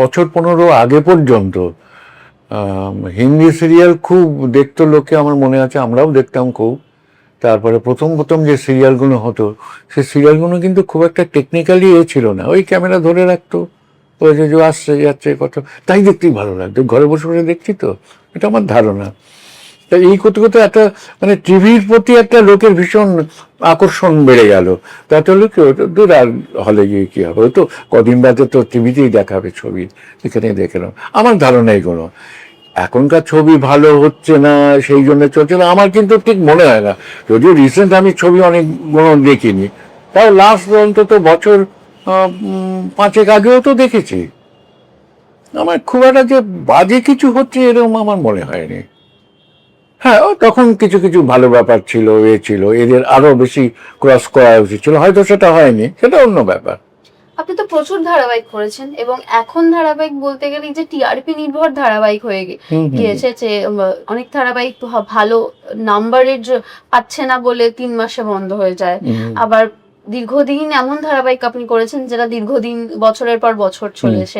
বছর 15 আগে পর্যন্ত হিন্দি সিরিয়াল খুব দেখতো লোকে, আমার মনে আছে, আমরাও দেখতাম খুব। তারপরে প্রথম যে সিরিয়ালগুলো হতো, সেই সিরিয়ালগুলো কিন্তু খুব একটা টেকনিক্যালি ছিল না, ওই ক্যামেরা ধরে রাখতো, ওই যে আসছে যাচ্ছে কত, তাই দেখতেই ভালো লাগতো, ঘরে বসে বসে দেখছি তো, এটা আমার ধারণা। তা এই করতে করতে একটা মানে টিভির প্রতি একটা লোকের ভীষণ আকর্ষণ বেড়ে গেল। তাতে হলো কি, দূর আর হলে গিয়ে কি হবে, ওই তো কদিন বাদে তো টিভিতেই দেখাবে ছবি, এখানেই দেখে নাও, আমার ধারণা এইগুলো। এখনকার ছবি ভালো হচ্ছে না সেই জন্য চলছে না, আমার কিন্তু ঠিক মনে হয় না। যদিও রিসেন্ট আমি ছবি অনেকগুলো দেখিনি, তাও লাস্ট অন্তত বছর 5 আগেও তো দেখেছি। আমার খুব একটা যে বাজে কিছু হচ্ছে এরকম আমার মনে হয়নি। হ্যাঁ, ও তখন কিছু কিছু ভালো ব্যাপার ছিল, ছিল, এদের আরো বেশি ক্রস করা উচিত ছিল, হয়তো সেটা হয়নি, সেটা অন্য ব্যাপার। আপনি তো প্রচুর ধারাবাহিক করেছেন, এবং এখন ধারাবাহিক বলতে গেলে যে টিআরপি নির্ভর ধারাবাহিক হয়ে গিয়েছে, যে অনেক ধারাবাহিক ভালো নাম্বারের পাচ্ছে না বলে 3 মাসে বন্ধ হয়ে যায়। আবার দীর্ঘদিন এমন ধারাবাহিক আপনি করেছেন যেটা দীর্ঘদিন বছরের পর বছর চলেছে।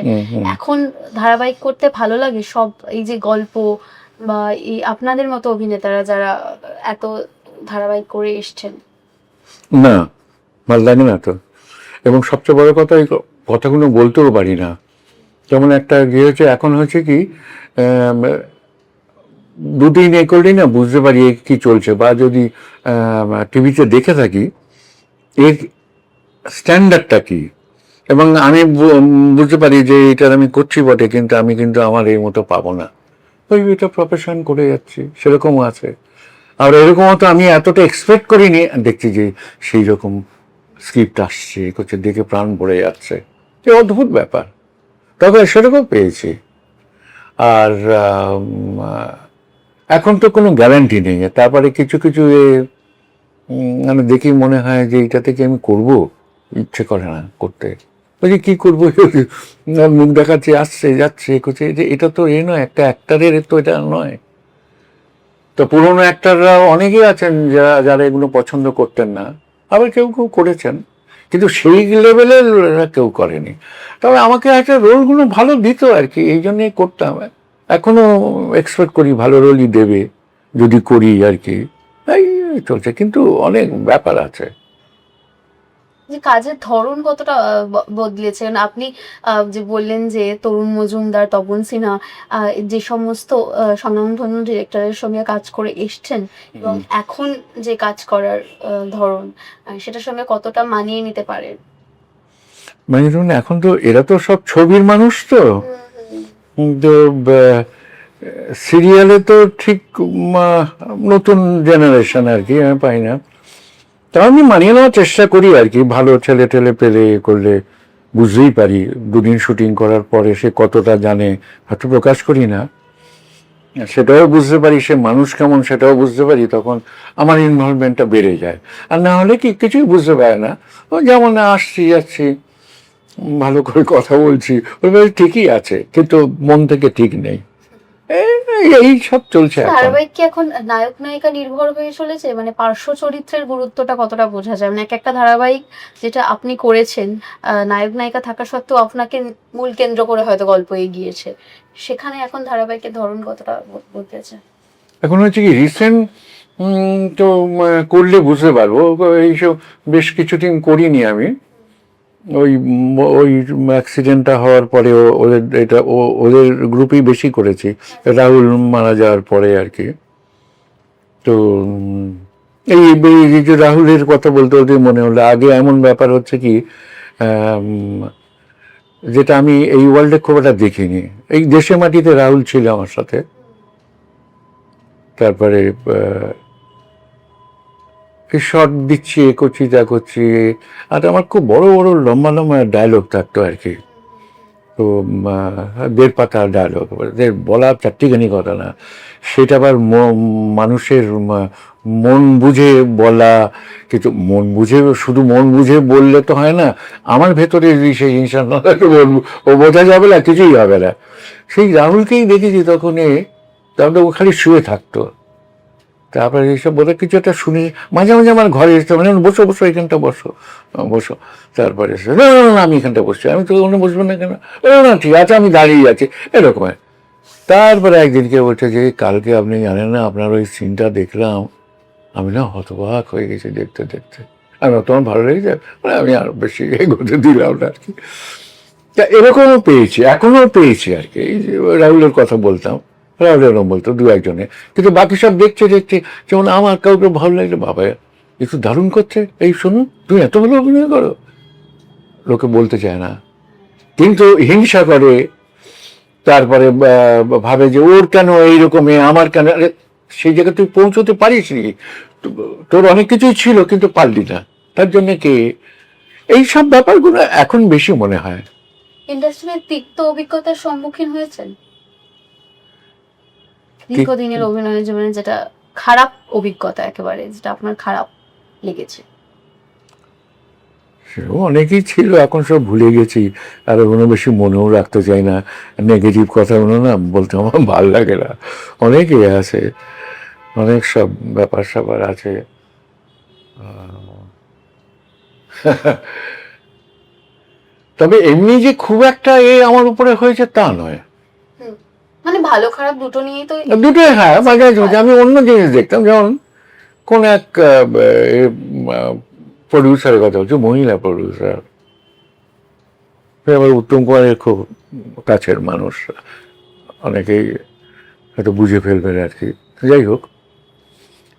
এখন ধারাবাহিক করতে ভালো লাগে? সব এই যে গল্প বা এই আপনাদের মতো অভিনেতারা যারা এত ধারাবাহিক করে এসছেন। না, ভালো লাগে না তো। এবং সবচেয়ে বড় কথা, এই কথাগুলো বলতেও পারি না। যেমন একটা হয়েছে, এখন হয়েছে কি, দুদিন এ করলেই না বুঝতে পারি কি চলছে, বা যদি টিভিতে দেখে থাকি এর স্ট্যান্ডার্ডটা কি, এবং আমি বুঝতে পারি যে এটার আমি করছি বটে, কিন্তু আমি কিন্তু আমার এই মতো পাবো না, ওই এটা প্রফেশন করে যাচ্ছি, সেরকমও আছে। আর এরকমও তো আমি এতটা এক্সপেক্ট করিনি, দেখছি যে সেই রকম স্ক্রিপ্ট আসছে, করছে, দেখে প্রাণ ভরে যাচ্ছে, যে অদ্ভুত ব্যাপার। তবে সেরকম পেয়েছি। আর এখন তো কোনো গ্যারান্টি নেই। তারপরে কিছু কিছু মানে দেখি মনে হয় যে এটা থেকে আমি করব, ইচ্ছে করে না করতে। ওই যে কী করবো, মুখ দেখাচ্ছে, আসছে যাচ্ছে, করছে, যে এটা তো নয়, একটা অ্যাক্টারের তো এটা নয়। তো পুরোনো অ্যাক্টাররা অনেকেই আছেন যারা এগুলো পছন্দ করতেন না, আবার কেউ কেউ করেছেন, কিন্তু সেই লেভেলের কেউ করেনি। তবে আমাকে একটা রোলগুলো ভালো দিত আর কি, এই জন্যই করতাম। এখনো এক্সপেক্ট করি ভালো রোলই দেবে যদি করি আর কি, এই চলছে। কিন্তু অনেক ব্যাপার আছে। যে কাজের ধরন কতটা বদলেছে? মানে আপনি যে বললেন যে তরুণ মজুমদার, তপন সিনহা, যে সমস্ত স্বনামধন্য ডিরেক্টরের সঙ্গে কাজ করে এসছেন, এবং এখন যে কাজ করার ধরন, সেটার সঙ্গে কতটা মানিয়ে নিতে পারেন? মানে ধরুন, এখন তো এরা তো সব ছবির মানুষ, তো তো সিরিয়ালে তো ঠিক নতুন জেনারেশন আর কি, আমি পাই না। তা আমি মানিয়ে নেওয়ার চেষ্টা করি আর কি, ভালো ছেলে টেলে পেলে করলে বুঝতেই পারি। দুদিন শুটিং করার পরে সে কতটা জানে হয়তো প্রকাশ করি না, সেটাও বুঝতে পারি, সে মানুষ কেমন সেটাও বুঝতে পারি, তখন আমার ইনভলভমেন্টটা বেড়ে যায়। আর না হলে কি কিছুই বুঝতে পারে না, ও যেমন আসছি যাচ্ছি, ভালো করে কথা বলছি, ওইভাবে ঠিকই আছে, কিন্তু মন থেকে ঠিক নেই। এই সব চলছে এখন। ধারাবাহিক কি এখন নায়ক নায়িকা নির্ভর হয়ে চলেছে? মানে পার্শ্ব চরিত্রের গুরুত্বটা কতটা বোঝা যায়? মানে একটা ধারাবাহিক যেটা আপনি করেছেন, নায়ক নায়িকা থাকা সত্ত্বেও আপনাকে মূল কেন্দ্র করে হয়তো গল্প এগিয়েছে, সেখানে এখন ধারাবাহিকের ধরন কতটা বদলেছে? এখন হচ্ছে কি, রিসেন্ট তো করলে বুঝতে পারবো, এইসব বেশ কিছুদিন করিনি আমি। ওই ওই অ্যাক্সিডেন্টটা হওয়ার পরে ওদের এটা ওদের গ্রুপেই বেশি করেছি, রাহুল মারা যাওয়ার পরে আর কি। তো এই এই যে রাহুলের কথা বলতে বলতে মনে হলো, আগে এমন ব্যাপার হচ্ছে কি, যেটা আমি এই ওয়ার্ল্ডে খুব একটা দেখিনি। এই দেশে মাটিতে রাহুল ছিল আমার সাথে, তারপরে এই শর্ট দিচ্ছি, এ করছি, যা করছি, আর আমার খুব বড় বড় লম্বা লম্বা ডায়লগ থাকতো আর কি। তো 1.5 পাতা ডায়লগ, বলা চারটিখানি কথা না, সেটা আবার মানুষের মন বুঝে বলা। কিন্তু মন বুঝে, শুধু মন বুঝে বললে তো হয় না, আমার ভেতরে সেই জিনিসটা না ও বোঝা যাবে না, কিছুই হবে না। সেই রাহুলকেই দেখেছি তখন, তাহলে ও খালি শুয়ে থাকতো, তারপরে এইসব বোধ কিছু একটা শুনে মাঝে মাঝে আমার ঘরে এসে, মানে বসো বসো, এখানটা বসো বসো। তারপরে না না না, আমি এখানটা বসছি। আমি তো ওখানে বসবো না কেন? না ঠিক আছে, আমি দাঁড়িয়ে আছি, এরকম। তারপরে একদিনকে বলছে যে কালকে আপনি জানেন না, আপনার ওই সিনটা দেখলাম, আমি না হতবাক হয়ে গেছি দেখতে দেখতে। আমি তোমার ভালো লেগেছে, মানে আমি আরো বেশি এগোতে দিলাম না আর কি। তা এরকমও পেয়েছি, এখনো পেয়েছি আর কি। এই যে রাহুলের কথা বলতাম, রাহুলেরও বলতো দু একজনে, কিন্তু বাকি সব দেখছে দেখছে, যেমন আমার কাউকে ভালো লাগলো, বাবা একটু দারুণ করছে, এই শুনুন তুমি এত ভালো অভিনয় করো, লোকে বলতে চায় না, কিন্তু হিংসা করে। তারপরে ভাবে যে ওর কেন এইরকম, আমার কেন, আরে সেই জায়গায় তুই পৌঁছতে পারিস নি, তোর অনেক কিছুই ছিল কিন্তু পারলি না, তার জন্য কি এইসব ব্যাপারগুলো এখন বেশি মনে হয়। ইন্ডাস্ট্রিতে তিক্ত অভিজ্ঞতার সম্মুখীন হয়েছেন দীর্ঘদিনের অভিনয় জীবনে, যেটা খারাপ অভিজ্ঞতা একেবারে, যেটা আপনার খারাপ লেগেছে? অনেকেই ছিল, এখন সব ভুলে গেছি, আর ওগুলো বেশি মনেও রাখতে চাই না। নেগেটিভ কথাগুলো না বলতে আমার ভালো লাগে না। অনেকেই আছে, অনেক সব ব্যাপার স্যাপার আছে। তবে এমনি যে খুব একটা আমার উপরে হয়েছে তা নয়। মানে ভালো খারাপ দুটো নিয়েই তো। দুটোই, হ্যাঁ, মাঝে মাঝে আমি অন্য জিনিস দেখতাম, যেমন কোন এক প্রডিউসারের কথা হচ্ছে, মহিলা প্রডিউসার, আমার উত্তম কুমারের খুব কাছের মানুষ, অনেকেই হয়তো বুঝে ফেলবেন আর কি, যাই হোক।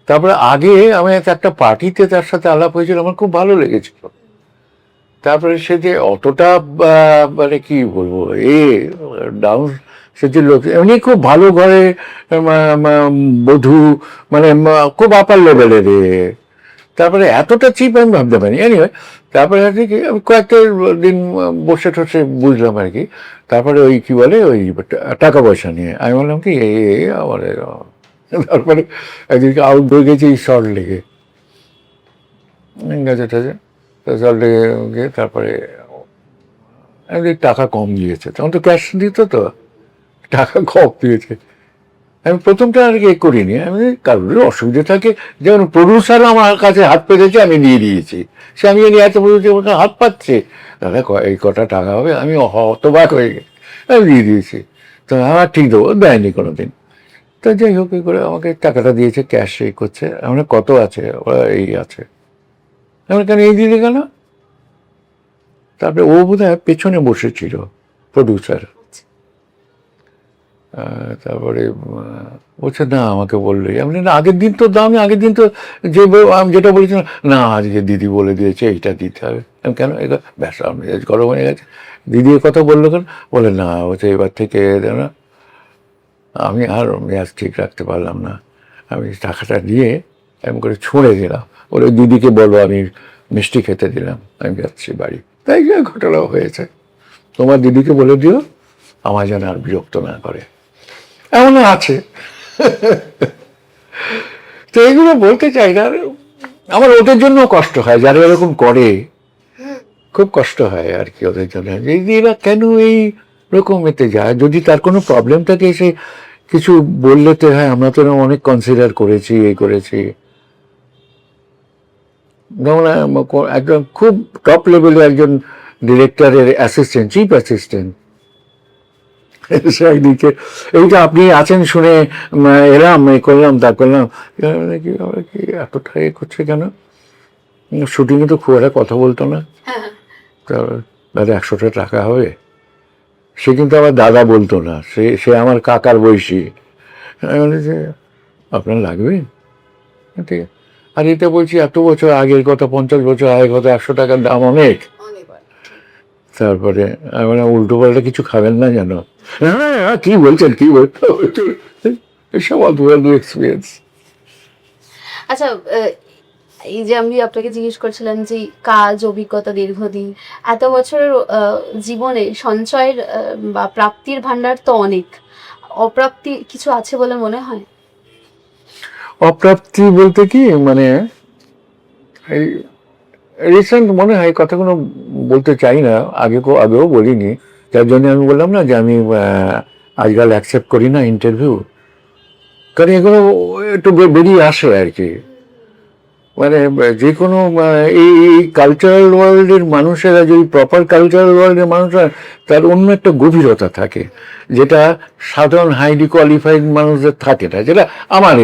তারপরে আগে আমি একটা পার্টিতে তার সাথে আলাপ হয়েছিল, আমার খুব ভালো লেগেছিল। তারপরে সে যে অতটা মানে কি বলবো, ডাউন, সে যে লোক এমনি খুব ভালো ঘরে বধূ, মানে খুব আপার লেভেলের। তারপরে এতটা চিপ আমি ভাবতে পারি। এনিওয়ে, তারপরে আর কি আমি কয়েকটা দিন বসে টসে বুঝলাম আর কি। তারপরে ওই কি বলে, ওই টাকা পয়সা নিয়ে আমি বললাম কি আমার, তারপরে একদিনকে আউট হয়ে গেছি শর্ট লেগে গেছে টাছে, শর্ট লেগে গিয়ে তারপরে একদিন টাকা কম দিয়েছে, তখন তো ক্যাশ দিত, তো টাকা কম দিয়েছে। আমি প্রথমটা আর কি করিনি, আমি কারোর অসুবিধা থাকে, যেমন প্রডিউসার আমার কাছে হাত পেতেছে, আমি দিয়ে দিয়েছি। সে আমি জানি এত প্রডিউসার হাত পাচ্ছে, দাদা এই কটা টাকা হবে, আমি হতবাক হয়ে গেছি, আমি দিয়ে দিয়েছি। তো আমার ঠিক দেবো, দেয়নি কোনো দিন। তো যাই হোক, এই করে আমাকে টাকাটা দিয়েছে, ক্যাশ এই করছে, আমরা কত আছে, ওরা এই আছে, আমরা কেন এই দিলে কেন। তারপরে ও বোধ হয় পেছনে বসেছিল, প্রডিউসার। তারপরে বলছে না, আমাকে বললোই। আমি না, আগের দিন তো দাও, আমি আগের দিন তো যে আমি যেটা বলেছিলাম, না আজকে দিদি বলে দিয়েছে এইটা দিতে হবে। আমি কেন, ব্যাস আমার মেজাজ গরম হয়ে গেছে। দিদি কথা বললো কেন, বলে না বলছে এবার থেকে না। আমি আর মেজাজ ঠিক রাখতে পারলাম না, আমি টাকাটা নিয়ে এমন করে ছুঁড়ে দিলাম, বলে দিদিকে বলো আমি মিষ্টি খেতে দিলাম, আমি যাচ্ছি বাড়ি। তাই ঘটনাও হয়েছে। তোমার দিদিকে বলে দিও আমার যেন আর বিরক্ত না করে, এমন আছে। তো এইগুলো বলতে চাই না, আমার ওদের জন্য কষ্ট হয়, যারা এরকম করে খুব কষ্ট হয় আর কি ওদের জন্য, যে এরা কেন এই রকম এতে যায়। যদি তার কোনো প্রবলেম থাকে এসে কিছু বললে তো হয়, আমরা তো অনেক কনসিডার করেছি, এই করেছি। যেমন একজন খুব টপ লেভেলের একজন ডিরেক্টরের অ্যাসিস্ট্যান্ট, চিফ অ্যাসিস্ট্যান্ট, একদিকে এইটা আপনি আছেন শুনে এলাম, এই করলাম তা করলাম, কি এতটা এ করছে কেন। শুটিংয়ে তো খুব একটা কথা বলতো না, দাদা 100টা টাকা হবে। সে কিন্তু আমার দাদা বলতো না, সে আমার কাকার বয়সী। আমি বলি যে আপনার লাগবে, ঠিক আছে। আর এটা বলছি এত বছর আগের কথা, 50 বছর আগের কথা, 100 টাকার দাম অনেক। তারপরে আমি উল্টো পাল্টা কিছু খাবেন না যেন। হ্যাঁ, কি বলছেন, কি বলছেন, এসব অদ্ভুত এক্সপিরিয়েন্স। আচ্ছা, এই যে আমি আপনাকে জিজ্ঞেস করছিলাম যে কাজ অভিজ্ঞতা দীর্ঘদিন, এত বছরের জীবনে সঞ্চয়ের বা প্রাপ্তির ভান্ডার তো অনেক, অপ্রাপ্তি কিছু আছে বলে মনে হয়? অপ্রাপ্তি বলতে কি, মানে এই রিসেন্ট মনে হয় কথাগুলো বলতে চাই না, আগেও বলিনি, যার জন্য আমি বললাম না যে আমি আজকাল অ্যাকসেপ্ট করি না ইন্টারভিউ, কারণ এগুলো একটু বেরিয়ে আসে আর কি। মানে যে কোনো এই কালচারাল ওয়ার্ল্ডের মানুষেরা যদি প্রপার কালচারাল ওয়ার্ল্ডের মানুষরা, তার অন্য একটা গভীরতা থাকে, যেটা সাধারণ হাইলি কোয়ালিফাইড মানুষদের থাকে না, যেটা আমার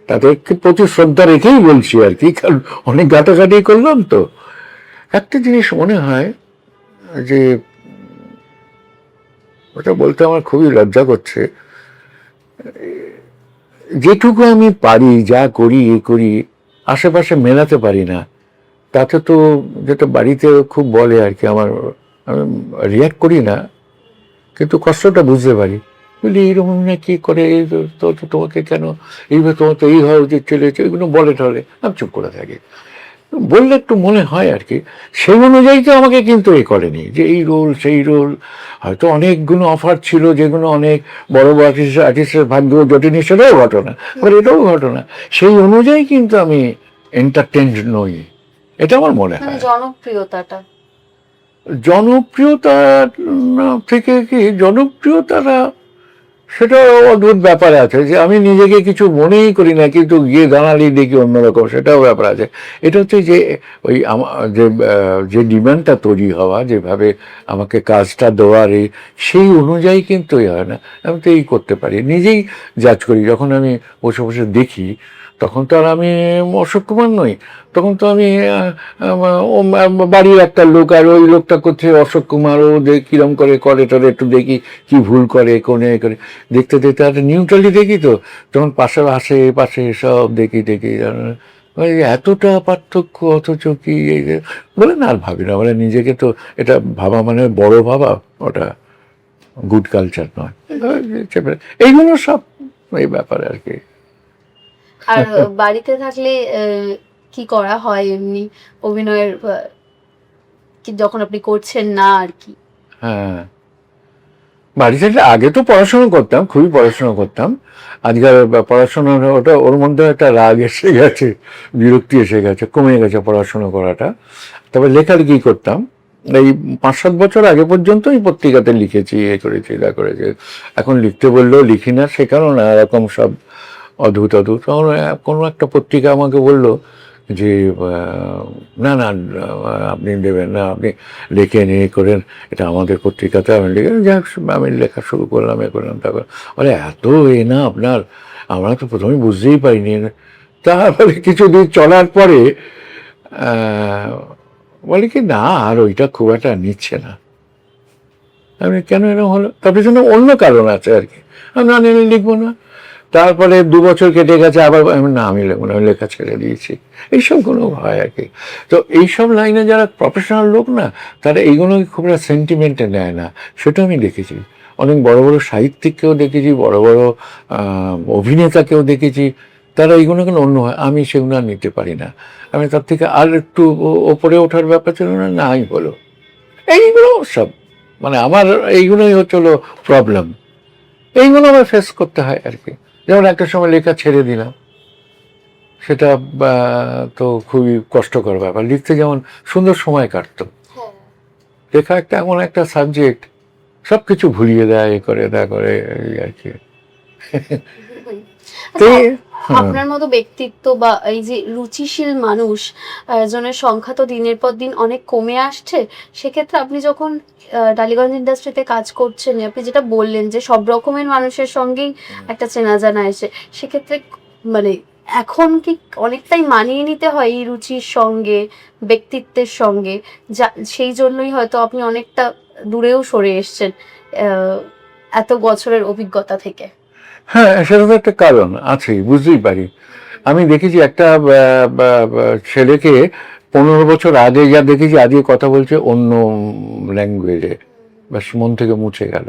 তাদের প্রতি শ্রদ্ধা রেখেই বলছি আর কি, কারণ অনেক ঘাটাঘাটি করলাম তো। একটা জিনিস মনে হয় যে ওটা বলতে আমার খুবই লজ্জা করছে। যেটুকু আমি পারি, যা করি এ করি, আশেপাশে মেলাতে পারি না। তাতে তো যেটা বাড়িতে খুব বলে আর কি, আমি রিয়াক্ট করি না, কিন্তু কষ্টটা বুঝতে পারি। বলি এইরকম না কি করে, তো তোমাকে কেন এইভাবে, তোমার তো এই হওয়া উচিত ছিল, এগুলো বলে টলে, আমি চুপ করে থাকি। বললে একটু মনে হয় আর কি। সেই অনুযায়ী তো আমাকে কিন্তু এ করেনি যে এই রোল সেই রোল। হয়তো অনেকগুলো অফার ছিল যেগুলো অনেক বড় বড় আর্টিস্টের ভাগ্য জটিনি, সেটাও ঘটনা, আবার এটাও ঘটনা। সেই অনুযায়ী কিন্তু আমি এন্টারটেইনড নই, এটা আমার মনে হয়। জনপ্রিয়তাটা, জনপ্রিয়তা থেকে কি জনপ্রিয়তাটা, সেটা অদ্ভুত ব্যাপার আছে যে আমি নিজেকে কিছু মনেই করি না, কিন্তু গিয়ে দাঁড়ালেই দেখি অন্যরকম, সেটাও ব্যাপার আছে। এটা হচ্ছে যে ওই যে ডিমান্ডটা তৈরি হওয়া, যেভাবে আমাকে কাজটা দেওয়ার, সেই অনুযায়ী কিন্তু হয় না। আমি তো এই করতে পারি, নিজেই জাজ করি। যখন আমি বসে বসে দেখি, তখন তো আর আমি অশোক কুমার নই, তখন তো আমি বাড়ির একটা লোক, আর ওই লোকটা করছে অশোক কুমার, ও কিরম করে করে টরে একটু দেখি, কি ভুল করে কোনে করে, দেখতে দেখতে একটা নিউট্রালি দেখি। তো তখন পাশে পাশে সব দেখি ওই এতটা পার্থক্য, অথচ কি এই যে বলে না, আর ভাবি না, বলে নিজেকে তো এটা ভাবা মানে বড় ভাবা, ওটা গুড কালচার নয়। এইগুলো সব এই ব্যাপারে আর কি। আর বাড়িতে থাকলে কি করা হয় এমনি অভিনয়ের, কি যখন আপনি করছেন না আর কি? হ্যাঁ, বাড়ি থেকে আগে তো পড়াশোনা করতাম, খুবই পড়াশোনা করতাম। আজকাল পড়াশোনা, ওটা ওর মধ্যে একটা রাগ এসে গেছে, বিরক্তি এসে গেছে, কমে গেছে পড়াশোনা করাটা। তবে লেখালেখি করতাম। এই 5-7 বছর আগে পর্যন্ত এই পত্রিকাতে লিখেছি, এ করেছি, যা করেছি। এখন লিখতে বললেও লিখি না, শেখানো না, এরকম সব অদ্ভুত অদ্ভুত। কোনো একটা পত্রিকা আমাকে বললো যে না না, আপনি দেবেন না, আপনি লিখে নিয়ে করেন, এটা আমাদের পত্রিকাতে। আমি লিখে যাক, আমি লেখা শুরু করলাম, এ করলাম, তারপর বলে এত না আপনার, আমরা তো প্রথমে বুঝতেই পারিনি। তারপরে কিছুদিন চলার পরে বলে কি না, আর ওইটা খুব একটা নিচ্ছে না। আমি কেন এরকম হলো, তার পিছনে অন্য কারণ আছে আর কি। আমি না নিলে লিখবো না। তারপরে 2 বছর কেটে গেছে, আবার না আমি লিখবো না, আমি লেখা ছেড়ে দিয়েছি। এইসব কোনো হয় আর কি। তো এইসব লাইনে যারা প্রফেশনাল লোক না, তারা এইগুলোকে খুব একটা সেন্টিমেন্টে নেয় না, সেটা আমি দেখেছি। অনেক বড় বড় সাহিত্যিককেও দেখেছি, বড় বড় অভিনেতাকেও দেখেছি, তারা এইগুলো কেন অন্য হয়, আমি সেগুলো আর নিতে পারি না। আমি তার থেকে আর একটু ওপরে ওঠার ব্যাপার ছিল না, নাই হলো। এইগুলো সব মানে আমার এইগুলোই হচ্ছিল প্রবলেম। এইগুলো আমার ফেস করতে হয় আর কি। যেমন একটা সময় লেখা ছেড়ে দিলাম, সেটা তো খুবই কষ্টকর ব্যাপার। লিখতে যেমন সুন্দর সময় কাটতো, লেখা একটা এমন একটা সাবজেক্ট, সব কিছু ভুলিয়ে দেয়, এ করে দেয় করে এই আর কি। আপনার মতো ব্যক্তিত্ব বা এই যে রুচিশীল মানুষ জনের সংখ্যা তো দিনের পর দিন অনেক কমে আসছে। সেক্ষেত্রে আপনি যখন টালিগঞ্জ ইন্ডাস্ট্রিতে কাজ করছেন, আপনি যেটা বললেন যে সব রকমের মানুষের সঙ্গেই একটা চেনা জানা এসে, সেক্ষেত্রে মানে এখন কি অনেকটাই মানিয়ে নিতে হয় এই রুচির সঙ্গে, ব্যক্তিত্বের সঙ্গে, যা সেই জন্যই হয়তো আপনি অনেকটা দূরেও সরে এসছেন এত বছরের অভিজ্ঞতা থেকে? হ্যাঁ, সেটা তো একটা কারণ আছেই, বুঝতেই পারি। আমি দেখেছি একটা ছেলেকে 15 বছর আগে যা দেখেছি, আজকে কথা বলছে অন্য ল্যাঙ্গুয়েজে, ব্যাস মন থেকে মুছে গেল।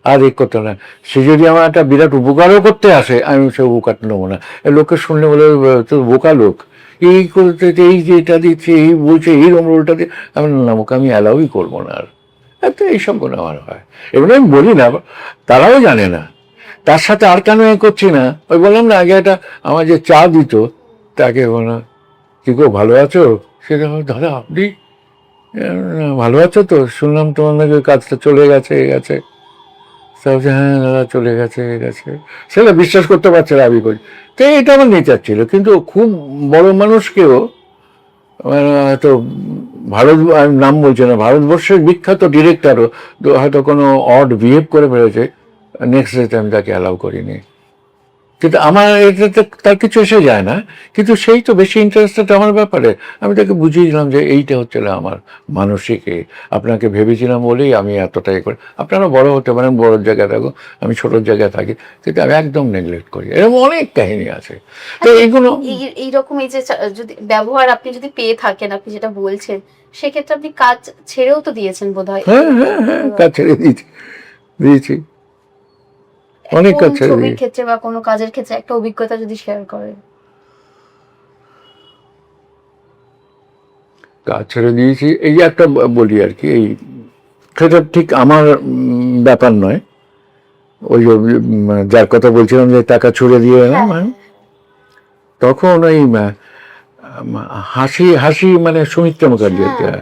আর এই করতে না, সে যদি আমার একটা বিরাট উপকারও করতে আসে, আমি সে উপকার নেবো না। লোকে শুনলে বলে তো বোকা লোক, এই করতে, এই যে এটা দিচ্ছে, এই বলছে, এই রোলটা দিয়ে, আমি না, ওকে আমি অ্যালাউই করবো না। আর এত এইসব কোনো আমার হয়, এগুলো আমি বলি না, তারাও জানে না। তার সাথে আর কেন এ করছি না, ওই বললাম না আগে, একটা আমার যে চা দিত, তাকে বলো কি গো ভালো আছো, সেটা দাদা আপনি ভালো আছো তো, শুনলাম তোমার কাজটা চলে গেছে গেছে। হ্যাঁ দাদা চলে গেছে গেছে, সেটা বিশ্বাস করতে পারছে না, আমি করি। তো এটা আমার নেচার ছিল। কিন্তু খুব বড় মানুষকেও, হয়তো ভারত, আমি নাম বলছি না, ভারতবর্ষের বিখ্যাত ডিরেক্টরও হয়তো কোনো অড বিহেভ করে ফেলেছে, নেক্সট ডেতে আমি তাকে অ্যালাউ করিনি। কিন্তু আমার এটাতে তার কিছু এসে যায় না, কিন্তু সেই তো বেশি ইন্টারেস্টেড আমার ব্যাপারে। আমি তাকে বুঝিয়ে দিলাম যে এইটা হচ্ছে না আমার মানসিক আপনাকে ভেবেছিলাম বলেই আমি এতটাই করি, আপনারা বড় হতে পারেন, বড় জায়গায় থাকো, আমি ছোট জায়গায় থাকি, কিন্তু আমি একদম নেগলেক্ট করি। এরকম অনেক কাহিনী আছে। তো এইগুলো এইরকম এই যে যদি ব্যবহার আপনি যদি পেয়ে থাকেন, আপনি যেটা বলছেন, সেক্ষেত্রে আপনি কাজ ছেড়েও তো দিয়েছেন বোধহয়। হ্যাঁ হ্যাঁ হ্যাঁ, কাজ ছেড়ে দিয়েছি অনেক কোন কাজ ছেড়ে ছবির দিয়েছি। ক্ষেত্রে বা কোনো কাজের ক্ষেত্রে একটা অভিজ্ঞতা যদি শেয়ার করেন। কাজ ছেড়ে দিয়েছি এই যে একটা বলি আর কি, এই সেটা ঠিক আমার ব্যাপার নয়। ওই যে যার কথা বলছিলাম যে টাকা ছুড়ে দিয়ে এলাম, হ্যাঁ, তখন ওই হাসি হাসি মানে সুমিত্রা মুখার্জি, হ্যাঁ।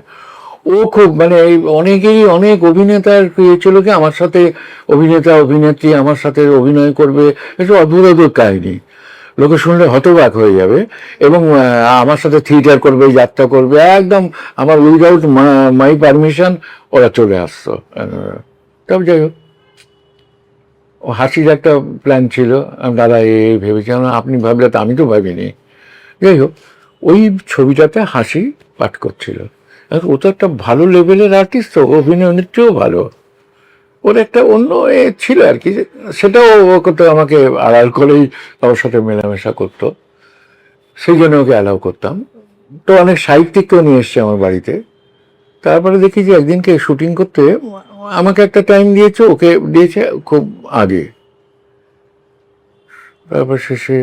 ও খুব মানে এই অনেকেরই অনেক অভিনেতার ইয়ে ছিল কি আমার সাথে অভিনেতা অভিনেত্রী আমার সাথে অভিনয় করবে, এটা অদ্ভুত অদ্ভুত কাহিনী, লোকে শুনলে হতবাক হয়ে যাবে। এবং আমার সাথে থিয়েটার করবে, যাত্রা করবে, একদম আমার উইদাউট মাই পারমিশন ওরা চলে আসতো। তবে যাই হোক, ও হাসির একটা প্ল্যান ছিল, আমি দাদা এই ভেবেছিলাম, আপনি ভাবলে তো আমি তো ভাবিনি। যাই হোক, ওই ছবিটাতে হাসি পাঠ করছিল, ও তো একটা ভালো লেভেলের আর্টিস্ট, তো অভিনয়ত্রীও ভালো, ওর একটা অন্য এ ছিল আর কি, সেটাও ও করতো, আমাকে আড়াল করেই আমার সাথে মেলামেশা করতো, সেই জন্য ওকে অ্যালাউ করতাম। তো অনেক সাহিত্যিককেও নিয়ে এসছে আমার বাড়িতে। তারপরে দেখি যে একদিনকে শুটিং করতে আমাকে একটা টাইম দিয়েছে, ওকে দিয়েছে খুব আগে। তারপর শেষে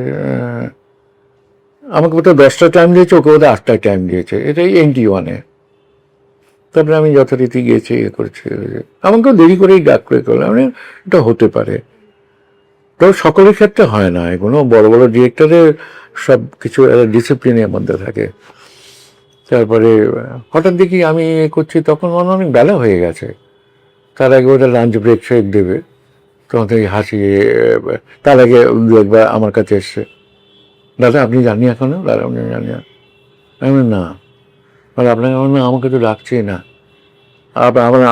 আমাকে বোধহয় 10টা টাইম দিয়েছে, ওকে বোধহয় 8টায় টাইম দিয়েছে, এটাই NT1-এ। তারপরে আমি যথারীতি গিয়েছি, ইয়ে করেছি, আমাকেও দেরি করেই ডাক করে করলাম, মানে এটা হতে পারে। তো সকলের ক্ষেত্রে হয় না এগুলো, বড় বড় ডিরেক্টরের সব কিছু ডিসিপ্লিনের মধ্যে থাকে। তারপরে হঠাৎ দেখি আমি করছি, তখন অনেক বেলা হয়ে গেছে, তার আগে ওটা লাঞ্চ ব্রেক শেক দেবে, তখন থেকে হাসি। তার আগে দু একবার আমার কাছে এসছে, দাদা আপনি জানি এখনো, দাদা আপনি জানি না, আমি বলি, না, মানে আপনাকে না, আমাকে তো ডাকছেই না,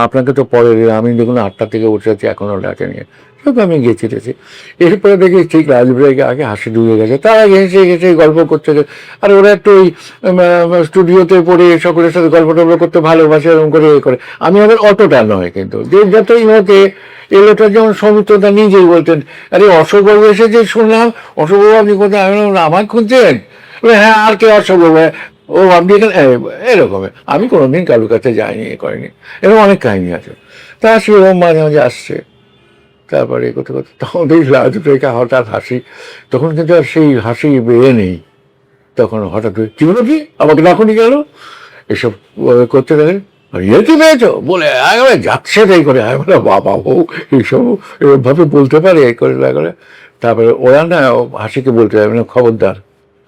আপনাকে তো পরে, আমি দেখুন 8টা থেকে উঠে আছি, এখনও ডাকেনি। সব আমি গেছি টেছি, এরপরে দেখি ঠিক লাঞ্চ ব্রেকে আগে হাসি ডুবে গেছে, তার আগে হেসে হেসে গল্প করছে। আর ওরা একটু ওই স্টুডিওতে পড়ে সকলের সাথে গল্প টল্প করতে ভালোবাসে, এরকম করে এ করে। আমি আবার অতটা নয়, কিন্তু যে যতই হোকে এলোটা, যেমন সৌমিত্রদা নিজেই বলতেন, আরে অশোকবাবু এসেছে শুনলাম, অশোকবাবু আপনি কোথায়, আমি বললাম, আমার খুঁজছেন? হ্যাঁ, আর কে অশোকবাবু? ও আপনি এখানে, এরকম। আমি কোনোদিন কারোর কাছে যাইনি, এ করিনি, এরকম অনেক কাহিনী আছে। তা সে ও মাঝে মাঝে আসছে, তারপরে করতে করতে তখন দেখি লাজু রেখা হঠাৎ হাসি, তখন কিন্তু আর সেই হাসি বেয়ে নেই, তখন হঠাৎ কি বলো, কি আমাকে ডাকুনি গেল, এসব করতে থাকে, ইয়েতে পেয়েছো বলে একেবারে যাচ্ছে তাই করে, আমি বলে বাবা বউ এইসব এরকমভাবে বলতে পারে, এই করে করে। তারপরে ওরা না হাসিকে বলতে যাবে না, খবরদার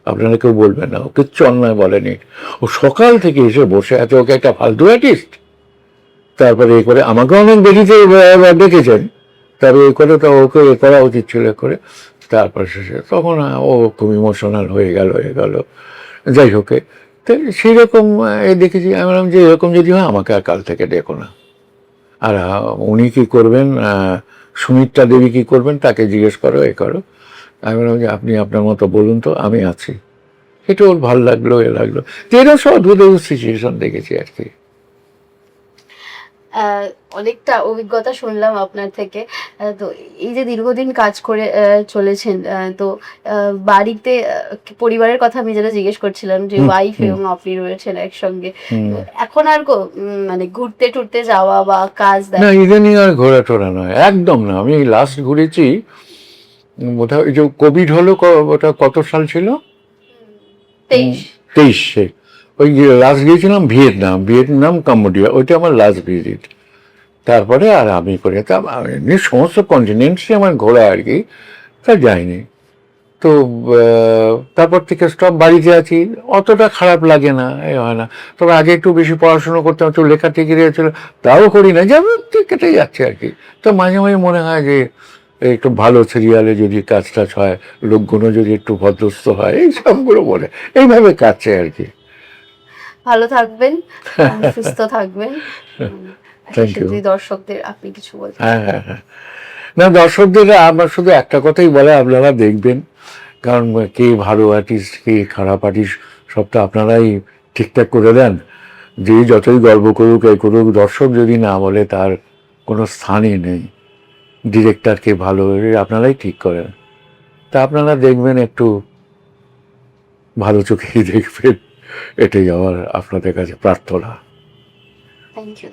আপনারা কেউ বলবেন না, ও কিচ্ছু অন্যায় বলেনি, ও সকাল থেকে এসে বসে আছে, ওকে একটা ফালতু আর্টিস্ট। তারপরে এ করে আমাকে অনেক দেরিতে ডেকেছেন, তারপরে এ করে তো ওকে এ করা উচিত ছিল করে। তারপর শেষে তখন ও খুব ইমোশনাল হয়ে গেল। যাই হোক, তো সেই রকম দেখেছি। আমি বললাম যে এরকম যদি হয় আমাকে আর কাল থেকে ডেকো না। আর উনি কী করবেন, সুমিত্রা দেবী কী করবেন তাকে জিজ্ঞেস করো, এ করো। আমি বললাম যে আপনি আপনার মতো বলুন তো, আমি আছি। এটা ওর ভালো লাগলো, এ লাগলো। তো এরকম সব অদ্ভুত সিচুয়েশন দেখেছি আর কি। অনেকটা অভিজ্ঞতা শুনলাম আপনার থেকে। তো এই যে দীর্ঘদিন কাজ করে চলেছেন, তো বাড়িতে পরিবারের কথা আমি যেটা জিজ্ঞেস করছিলাম, যে ওয়াইফ এবং আপনি রয়েছেন একসঙ্গে, তো এখন আর মানে ঘুরতে টুরতে যাওয়া বা কাজ না, ইদানিং আর ঘোরা টোরা নয়, একদম না। আমি লাস্ট ঘুরেছি বোধহয় ওই যে কোভিড হলো, ওটা কত সাল ছিল, 23-এ। ওই লাস্ট গিয়েছিলাম ভিয়েতনাম কাম্বোডিয়া, ওইটা আমার লাস্ট ভিজিট। তারপরে আর আমি করে তা এমনি সমস্ত কন্টিনেন্টসই আমার ঘোরা আর কি, তা যাইনি। তো তারপর থেকে স্টপ, বাড়িতে আছি, অতটা খারাপ লাগে না, এ হয় না। তবে আগে একটু বেশি পড়াশুনো করতাম, একটু লেখা থেকে গিয়েছিল, তাও করি না, যেমন কেটে যাচ্ছে আর কি। তো মাঝে মাঝে মনে হয় যে একটু ভালো সিরিয়ালে যদি কাজ টাজ হয়, লোকগুলো যদি একটু ভদ্রস্থ হয়, এই সবগুলো বলে এইভাবে কাটছে আর কি। ভালো থাকবেন, সুস্থ থাকবেন। Thank you. দর্শকদের আপনি কিছু বলতে? হ্যাঁ হ্যাঁ হ্যাঁ, না, দর্শকদের আমার শুধু একটা কথাই বলে, আপনারা দেখবেন, কারণ কে ভালো আর্টিস্ট কে খারাপ আর্টিস্ট সব তো আপনারাই ঠিকঠাক করে দেন। যে যতই গর্ব করুক এই করুক, দর্শক যদি না বলে তার কোনো স্থানই নেই। ডিরেক্টরকে ভালো আপনারাই ঠিক করেন, তা আপনারা দেখবেন, একটু ভালো চোখেই দেখবেন, এটাই আমার আপনাদের কাছে প্রার্থনা। Thank you.